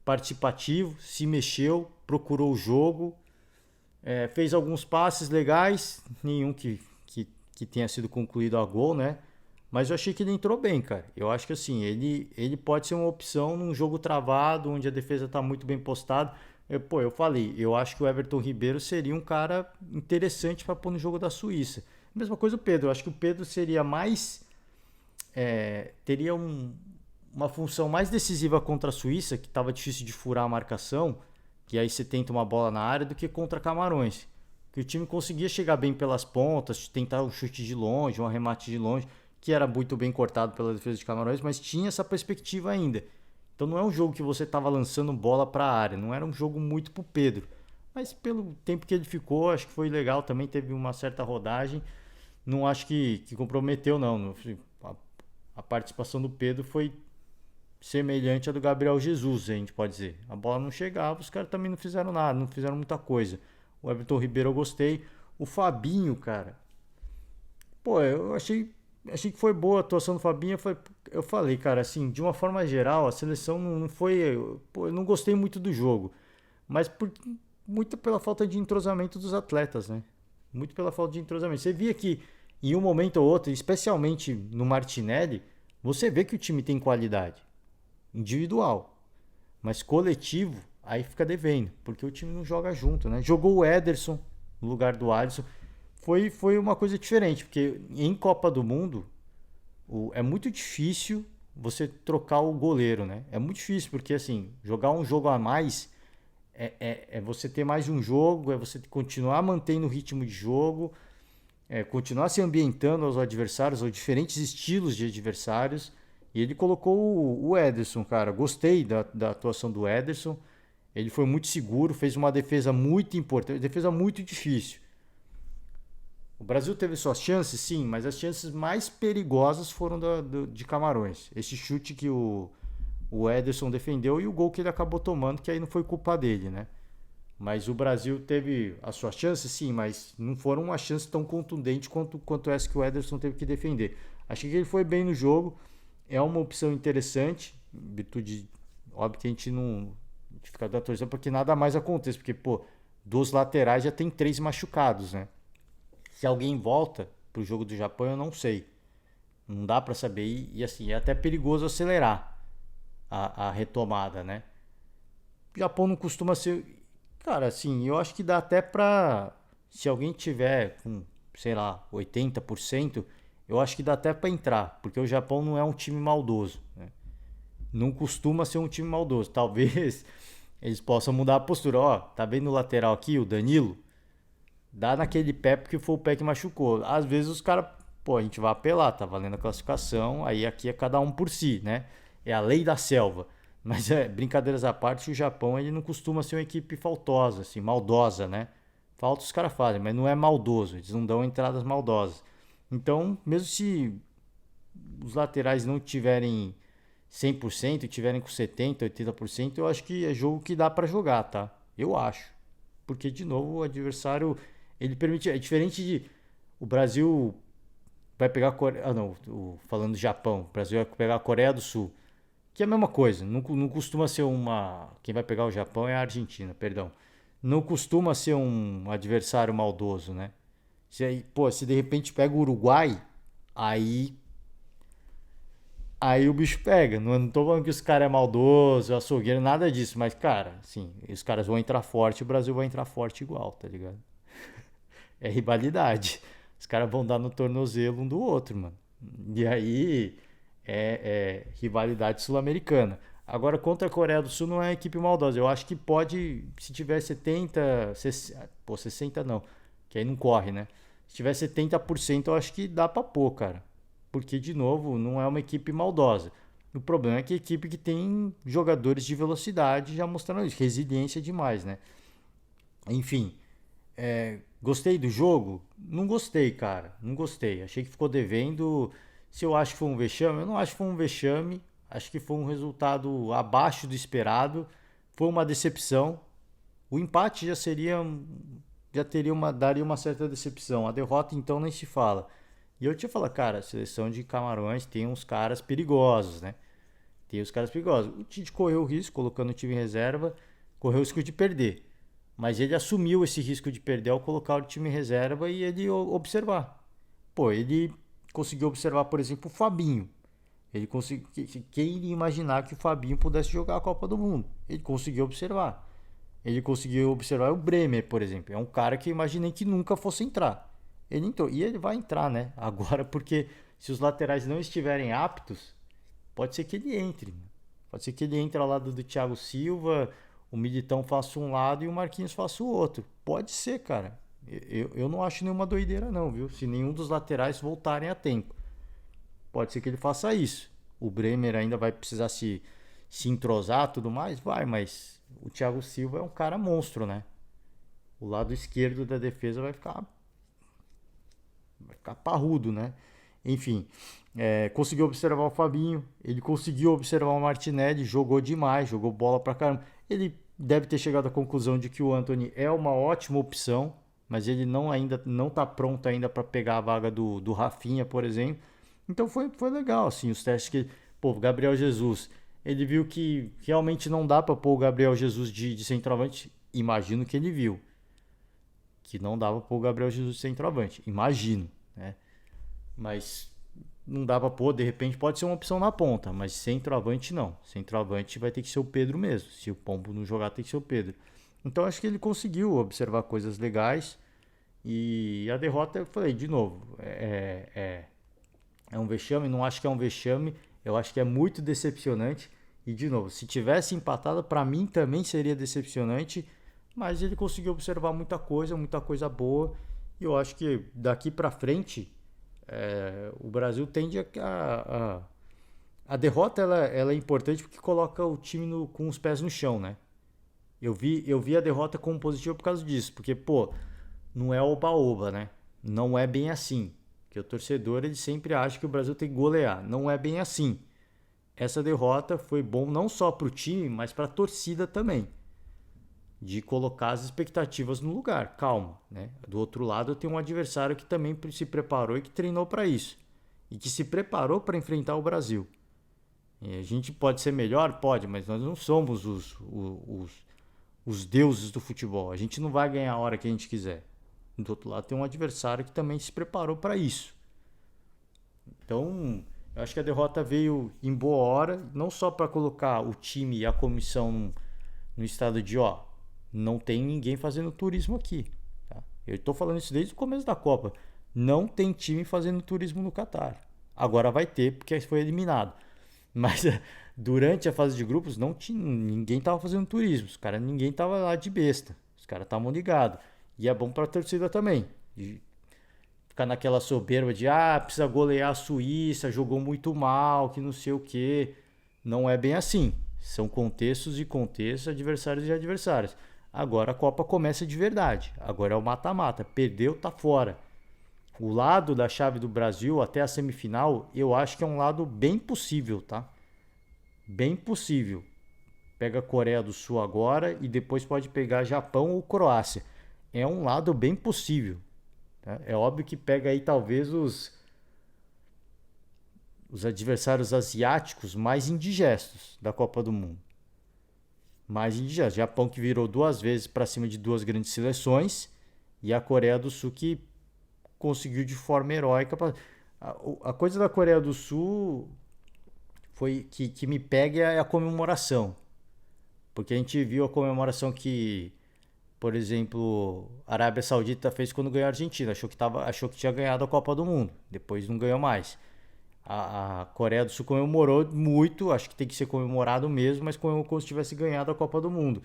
participativo, se mexeu, procurou o jogo, fez alguns passes legais, nenhum que tenha sido concluído a gol, né? Mas eu achei que ele entrou bem, cara. Eu acho que assim, ele pode ser uma opção num jogo travado, onde a defesa tá muito bem postada. Eu falei, eu acho que o Everton Ribeiro seria um cara interessante para pôr no jogo da Suíça. Mesma coisa o Pedro, eu acho que o Pedro seria mais. Teria uma função mais decisiva contra a Suíça, que estava difícil de furar a marcação, que aí você tenta uma bola na área, do que contra Camarões. Que o time conseguia chegar bem pelas pontas, tentar um chute de longe, um arremate de longe, que era muito bem cortado pela defesa de Camarões, mas tinha essa perspectiva ainda. Então não é um jogo que você estava lançando bola para a área, não era um jogo muito pro Pedro. Mas pelo tempo que ele ficou, acho que foi legal também, teve uma certa rodagem. Não acho que comprometeu, não. A participação do Pedro foi semelhante à do Gabriel Jesus, a gente pode dizer. A bola não chegava, os caras também não fizeram nada, não fizeram muita coisa. O Everton Ribeiro eu gostei. O Fabinho, cara, pô, eu achei que foi boa a atuação do Fabinho. Eu falei, cara, assim, de uma forma geral, a seleção não foi. Pô, eu não gostei muito do jogo, mas muito pela falta de entrosamento dos atletas, né? Muito pela falta de entrosamento. Você via que em um momento ou outro, especialmente no Martinelli, você vê que o time tem qualidade individual, mas coletivo aí fica devendo, porque o time não joga junto, né? Jogou o Ederson no lugar do Alisson. Foi uma coisa diferente, porque em Copa do Mundo é muito difícil você trocar o goleiro, né? É muito difícil, porque assim, jogar um jogo a mais é você ter mais um jogo, é você continuar mantendo o ritmo de jogo, continuar se ambientando aos adversários, aos diferentes estilos de adversários. E ele colocou o Ederson, cara. Gostei da atuação do Ederson. Ele foi muito seguro, fez uma defesa muito importante, defesa muito difícil. O Brasil teve suas chances, sim, mas as chances mais perigosas foram de Camarões. Esse chute que o Ederson defendeu e o gol que ele acabou tomando, que aí não foi culpa dele, né? Mas o Brasil teve as suas chances, sim, mas não foram uma chance tão contundente quanto essa que o Ederson teve que defender. Achei que ele foi bem no jogo, é uma opção interessante, em virtude, óbvio que a gente não fica da torcida porque nada mais acontece, porque, pô, dos laterais já tem 3 machucados, né? Se alguém volta pro jogo do Japão, eu não sei. Não dá para saber e assim, é até perigoso acelerar a retomada, né? O Japão não costuma ser. Cara, assim, eu acho que dá até pra. Se alguém tiver com, sei lá, 80%, eu acho que dá até pra entrar, porque o Japão não é um time maldoso, né? Não costuma ser um time maldoso. Talvez eles possam mudar a postura. Ó, tá vendo o lateral aqui, o Danilo? Dá naquele pé porque foi o pé que machucou. Às vezes os caras, pô, a gente vai apelar, tá valendo a classificação, aí aqui é cada um por si, né? É a lei da selva. Mas brincadeiras à parte, o Japão ele não costuma ser uma equipe faltosa, assim, maldosa, né? Falta os caras fazem, mas não é maldoso, eles não dão entradas maldosas. Então, mesmo se os laterais não tiverem 100%, tiverem com 70%, 80%, eu acho que é jogo que dá pra jogar, tá? Eu acho. Porque, de novo, o adversário, ele permite. É diferente de. O Brasil vai pegar a Coreia. Ah, não, falando do Japão. O Brasil vai pegar a Coreia do Sul. Que é a mesma coisa. Não costuma ser uma. Quem vai pegar o Japão é a Argentina, perdão. Não costuma ser um adversário maldoso, né? Se de repente pega o Uruguai, aí aí o bicho pega. Não tô falando que os caras é maldoso, açougueiro, nada disso. Mas, cara, assim, os caras vão entrar forte, o Brasil vai entrar forte igual, tá ligado? É rivalidade. Os caras vão dar no tornozelo um do outro, mano. E aí rivalidade sul-americana. Agora, contra a Coreia do Sul não é uma equipe maldosa. Eu acho que pode, se tiver 70, 60, pô, 60 não, que aí não corre, né? Se tiver 70%, eu acho que dá pra pôr, cara. Porque, de novo, não é uma equipe maldosa. O problema é que é equipe que tem jogadores de velocidade já mostrando isso, resiliência demais, né? Enfim, gostei do jogo? Não gostei, cara. Não gostei. Achei que ficou devendo. Se eu acho que foi um vexame, eu não acho que foi um vexame. Acho que foi um resultado abaixo do esperado. Foi uma decepção. O empate já teria daria uma certa decepção. A derrota então nem se fala. E eu te falo, cara, a seleção de Camarões tem uns caras perigosos, né? Tem os caras perigosos. O Tite correu o risco, colocando o time em reserva, correu o risco de perder. Mas ele assumiu esse risco de perder ao colocar o time em reserva e ele observar. Pô, ele conseguiu observar, por exemplo, o Fabinho. Ele conseguiu. Quem iria imaginar que o Fabinho pudesse jogar a Copa do Mundo? Ele conseguiu observar. Ele conseguiu observar o Bremer, por exemplo. É um cara que eu imaginei que nunca fosse entrar. Ele entrou. E ele vai entrar, né? Agora, porque se os laterais não estiverem aptos, pode ser que ele entre. Pode ser que ele entre ao lado do Thiago Silva, o Militão faça um lado e o Marquinhos faça o outro. Pode ser, cara. Eu não acho nenhuma doideira, não, viu? Se nenhum dos laterais voltarem a tempo. Pode ser que ele faça isso. O Bremer ainda vai precisar se entrosar tudo mais? Vai, mas o Thiago Silva é um cara monstro, né? O lado esquerdo da defesa vai ficar parrudo, né? Enfim, conseguiu observar o Fabinho, ele conseguiu observar o Martinelli, jogou demais, jogou bola pra caramba. Ele deve ter chegado à conclusão de que o Antony é uma ótima opção, mas ele ainda não está pronto ainda para pegar a vaga do Rafinha, por exemplo. Então foi legal, assim, os testes que... Pô, Gabriel Jesus, ele viu que realmente não dá para pôr o Gabriel Jesus de centroavante. Imagino que ele viu que não dava para pôr o Gabriel Jesus de centroavante. Imagino, né? Mas não dá pra pôr, de repente pode ser uma opção na ponta, mas centroavante não. Centroavante vai ter que ser o Pedro mesmo. Se o Pombo não jogar, tem que ser o Pedro. Então acho que ele conseguiu observar coisas legais. E a derrota, eu falei, de novo, é um vexame. Não acho que é um vexame, eu acho que é muito decepcionante. E de novo, se tivesse empatado, para mim também seria decepcionante. Mas ele conseguiu observar muita coisa boa. E eu acho que daqui pra frente o Brasil tende a derrota ela é importante porque coloca o time com os pés no chão, né? Eu vi a derrota como positiva por causa disso, porque, pô, não é oba-oba, né? Não é bem assim. Porque o torcedor ele sempre acha que o Brasil tem que golear. Não é bem assim. Essa derrota foi bom não só para o time, mas para a torcida também. De colocar as expectativas no lugar. Calma, né? Do outro lado, tem um adversário que também se preparou e que treinou para isso. E que se preparou para enfrentar o Brasil. E a gente pode ser melhor? Pode, mas nós não somos os deuses do futebol. A gente não vai ganhar a hora que a gente quiser. Do outro lado, tem um adversário que também se preparou para isso. Então, eu acho que a derrota veio em boa hora, não só para colocar o time e a comissão no estado de, ó, não tem ninguém fazendo turismo aqui. Tá? Eu estou falando isso desde o começo da Copa. Não tem time fazendo turismo no Catar. Agora vai ter, porque foi eliminado. Mas durante a fase de grupos, não tinha, ninguém estava fazendo turismo. Ninguém estava lá de besta. Os caras estavam ligados. E é bom para a torcida também. De ficar naquela soberba de, precisa golear a Suíça, jogou muito mal, que não sei o quê. Não é bem assim. São contextos e contextos, adversários e adversários. Agora a Copa começa de verdade. Agora é o mata-mata. Perdeu, tá fora. O lado da chave do Brasil até a semifinal, eu acho que é um lado bem possível, tá? Bem possível. Pega a Coreia do Sul agora e depois pode pegar Japão ou Croácia. É um lado bem possível. Tá? É óbvio que pega aí talvez os adversários asiáticos mais indigestos da Copa do Mundo. Mais indigestos. Japão que virou 2 vezes para cima de 2 grandes seleções e a Coreia do Sul que conseguiu de forma heróica. A coisa da Coreia do Sul foi que me pega é a comemoração. Porque a gente viu a comemoração que, por exemplo, a Arábia Saudita fez quando ganhou a Argentina. Achou que tinha ganhado a Copa do Mundo. Depois não ganhou mais. A Coreia do Sul comemorou muito, acho que tem que ser comemorado mesmo, mas comemorou como se tivesse ganhado a Copa do Mundo.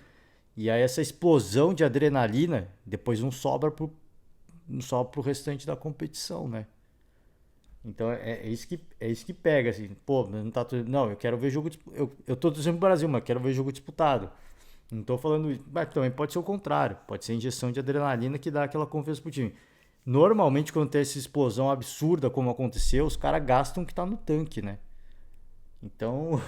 E aí essa explosão de adrenalina depois não sobra pro restante da competição, né? Então é isso que pega, assim, pô, não tá tudo. Não, eu quero ver jogo. Eu tô torcendo pro Brasil, mas quero ver jogo disputado. Não tô falando isso. Mas também pode ser o contrário. Pode ser a injeção de adrenalina que dá aquela confiança pro time. Normalmente, quando tem essa explosão absurda como aconteceu, os caras gastam o que tá no tanque, né? Então,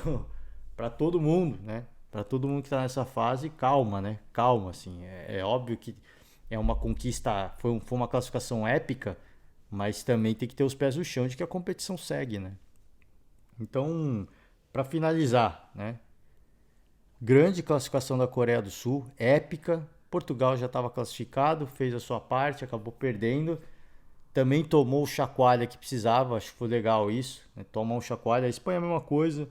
pra todo mundo, né? Pra todo mundo que tá nessa fase, calma, né? Calma, assim. É óbvio que é uma conquista, foi uma classificação épica, mas também tem que ter os pés no chão de que a competição segue, né? Então, pra finalizar, né? Grande classificação da Coreia do Sul, épica. Portugal já estava classificado, fez a sua parte, acabou perdendo. Também tomou o chacoalha que precisava, acho que foi legal isso, né? Tomar um chacoalha. A Espanha a mesma coisa,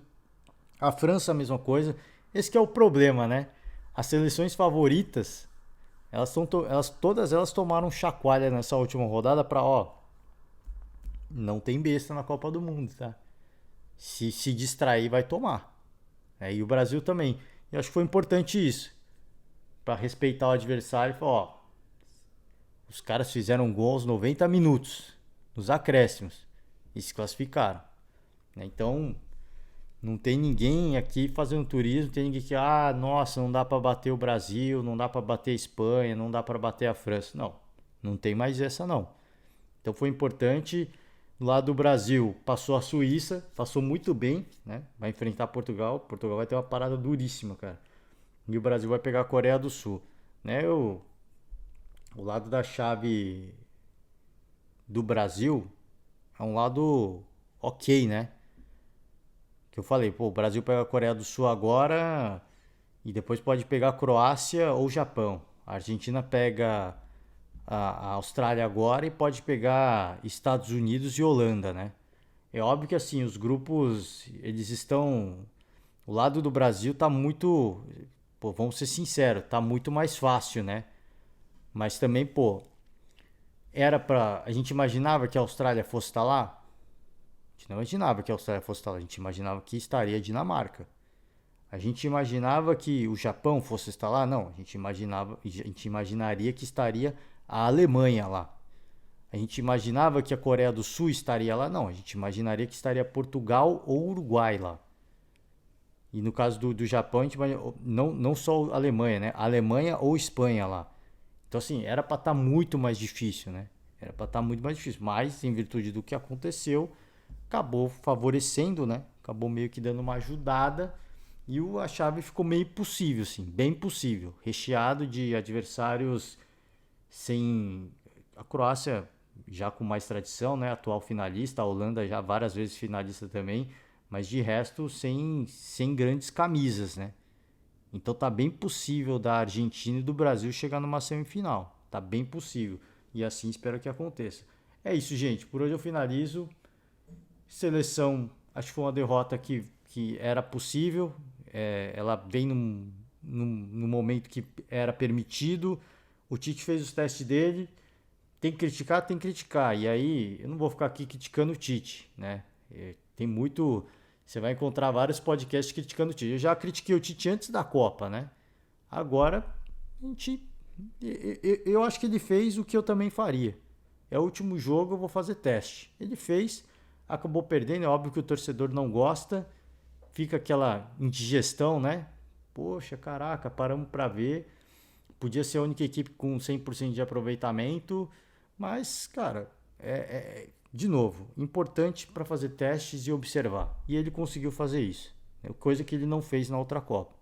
a França a mesma coisa. Esse que é o problema, né? As seleções favoritas, todas elas tomaram um chacoalha nessa última rodada para, ó, não tem besta na Copa do Mundo, tá? Se distrair, vai tomar. E o Brasil também. E acho que foi importante isso. Para respeitar o adversário, falar, ó, os caras fizeram um gol aos 90 minutos, nos acréscimos, e se classificaram. Então, não tem ninguém aqui fazendo turismo, não tem ninguém que, nossa, não dá para bater o Brasil, não dá para bater a Espanha, não dá para bater a França. Não, não tem mais essa não. Então foi importante. Do lado do Brasil, passou a Suíça, passou muito bem, né? Vai enfrentar Portugal. Portugal vai ter uma parada duríssima, cara. E o Brasil vai pegar a Coreia do Sul. Né? O lado da chave do Brasil é um lado ok, né? Que eu falei, pô, o Brasil pega a Coreia do Sul agora e depois pode pegar a Croácia ou Japão. A Argentina pega a Austrália agora e pode pegar Estados Unidos e Holanda, né? É óbvio que assim, os grupos, eles estão. O lado do Brasil tá muito. Pô, vamos ser sinceros, tá muito mais fácil, né? Mas também, pô, era pra. A gente imaginava que a Austrália fosse estar lá? A gente não imaginava que a Austrália fosse estar lá, a gente imaginava que estaria a Dinamarca. A gente imaginava que o Japão fosse estar lá? Não, a gente imaginaria que estaria a Alemanha lá. A gente imaginava que a Coreia do Sul estaria lá? Não, a gente imaginaria que estaria Portugal ou Uruguai lá. E no caso do Japão, a gente imagina, não só a Alemanha, né? A Alemanha ou Espanha lá. Então, assim, era para estar muito mais difícil, né? Era para estar muito mais difícil. Mas, em virtude do que aconteceu, acabou favorecendo, né? Acabou meio que dando uma ajudada. E a chave ficou meio possível, assim, bem possível. Recheado de adversários sem. A Croácia já com mais tradição, né? Atual finalista. A Holanda já várias vezes finalista também. Mas de resto, sem grandes camisas, né? Então tá bem possível da Argentina e do Brasil chegar numa semifinal. Tá bem possível. E assim espero que aconteça. É isso, gente. Por hoje eu finalizo. Seleção, acho que foi uma derrota que era possível. Ela vem num momento que era permitido. O Tite fez os testes dele. Tem que criticar? Tem que criticar. E aí, eu não vou ficar aqui criticando o Tite, né? Tem muito. Você vai encontrar vários podcasts criticando o Tite. Eu já critiquei o Tite antes da Copa, né? Agora, a gente. Eu acho que ele fez o que eu também faria. É o último jogo, eu vou fazer teste. Ele fez, acabou perdendo. É óbvio que o torcedor não gosta. Fica aquela indigestão, né? Poxa, caraca, paramos para ver. Podia ser a única equipe com 100% de aproveitamento. Mas, cara, de novo, importante para fazer testes e observar. E ele conseguiu fazer isso, coisa que ele não fez na outra Copa.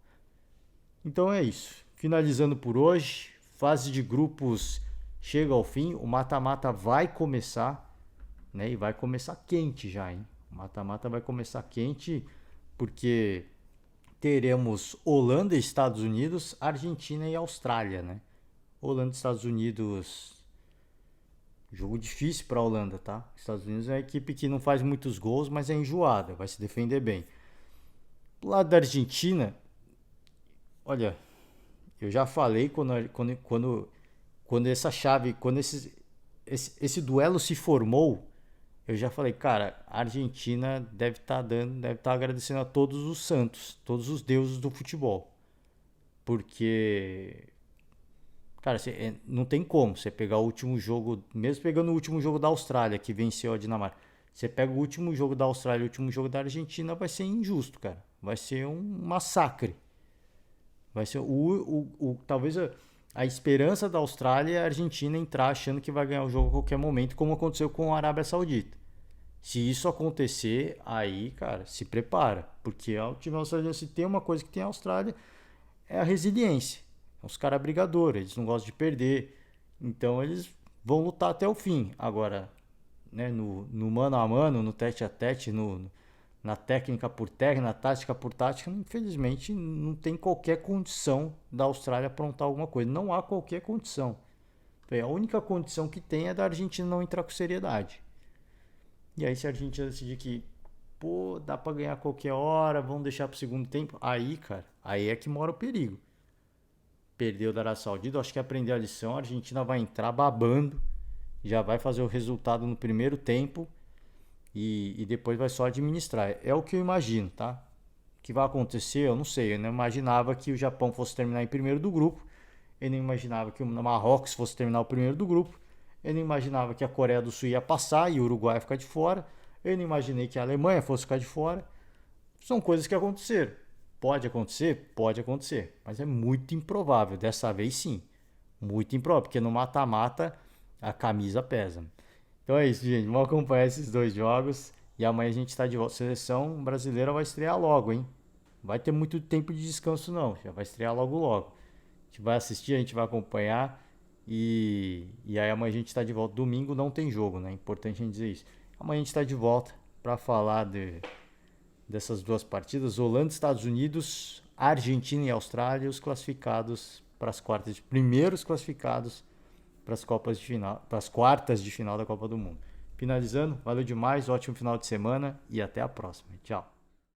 Então é isso. Finalizando por hoje, fase de grupos chega ao fim, o mata-mata vai começar, né? E vai começar quente já, hein? O mata-mata vai começar quente porque teremos Holanda, Estados Unidos, Argentina e Austrália, né? Holanda e Estados Unidos Jogo difícil para a Holanda, tá? Estados Unidos é uma equipe que não faz muitos gols, mas é enjoada, vai se defender bem. Do lado da Argentina, olha, eu já falei quando essa chave, quando esse duelo se formou, eu já falei, cara, a Argentina deve estar agradecendo a todos os santos, todos os deuses do futebol. Porque, cara, não tem como você pegar o último jogo, mesmo pegando o último jogo da Austrália, que venceu a Dinamarca. Você pega o último jogo da Austrália e o último jogo da Argentina, vai ser injusto, cara. Vai ser um massacre. Vai ser talvez a esperança da Austrália é a Argentina entrar achando que vai ganhar o jogo a qualquer momento, como aconteceu com a Arábia Saudita. Se isso acontecer, aí, cara, se prepara. Porque o time australiano, se tem uma coisa que tem a Austrália, é a resiliência. É os caras brigadores, eles não gostam de perder. Então eles vão lutar até o fim. Agora, né, no mano a mano, no tete a tete, na técnica por técnica, na tática por tática, infelizmente não tem qualquer condição da Austrália aprontar alguma coisa. Não há qualquer condição. A única condição que tem é da Argentina não entrar com seriedade. E aí se a Argentina decidir que, pô, dá pra ganhar a qualquer hora, vamos deixar pro segundo tempo, aí, cara, aí é que mora o perigo. Perdeu da Arábia Saudita, acho que aprendeu a lição, a Argentina vai entrar babando, já vai fazer o resultado no primeiro tempo e depois vai só administrar. É o que eu imagino, tá? O que vai acontecer, eu não sei. Eu não imaginava que o Japão fosse terminar em primeiro do grupo. Eu não imaginava que o Marrocos fosse terminar o primeiro do grupo. Eu não imaginava que a Coreia do Sul ia passar e o Uruguai ia ficar de fora. Eu não imaginei que a Alemanha fosse ficar de fora. São coisas que aconteceram. Pode acontecer? Pode acontecer. Mas é muito improvável. Dessa vez sim. Muito improvável. Porque no mata-mata a camisa pesa. Então é isso, gente. Vamos acompanhar esses dois jogos. E amanhã a gente está de volta. A seleção brasileira vai estrear logo, hein? Vai ter muito tempo de descanso, não. Já vai estrear logo logo. A gente vai assistir, a gente vai acompanhar. E aí amanhã a gente está de volta. Domingo não tem jogo, né? É importante a gente dizer isso. Amanhã a gente está de volta para falar dessas duas partidas. Holanda, Estados Unidos, Argentina e Austrália. Os classificados para as quartas. Primeiros classificados para as Copas de final, para as quartas de final da Copa do Mundo. Finalizando, valeu demais, ótimo final de semana e até a próxima. Tchau.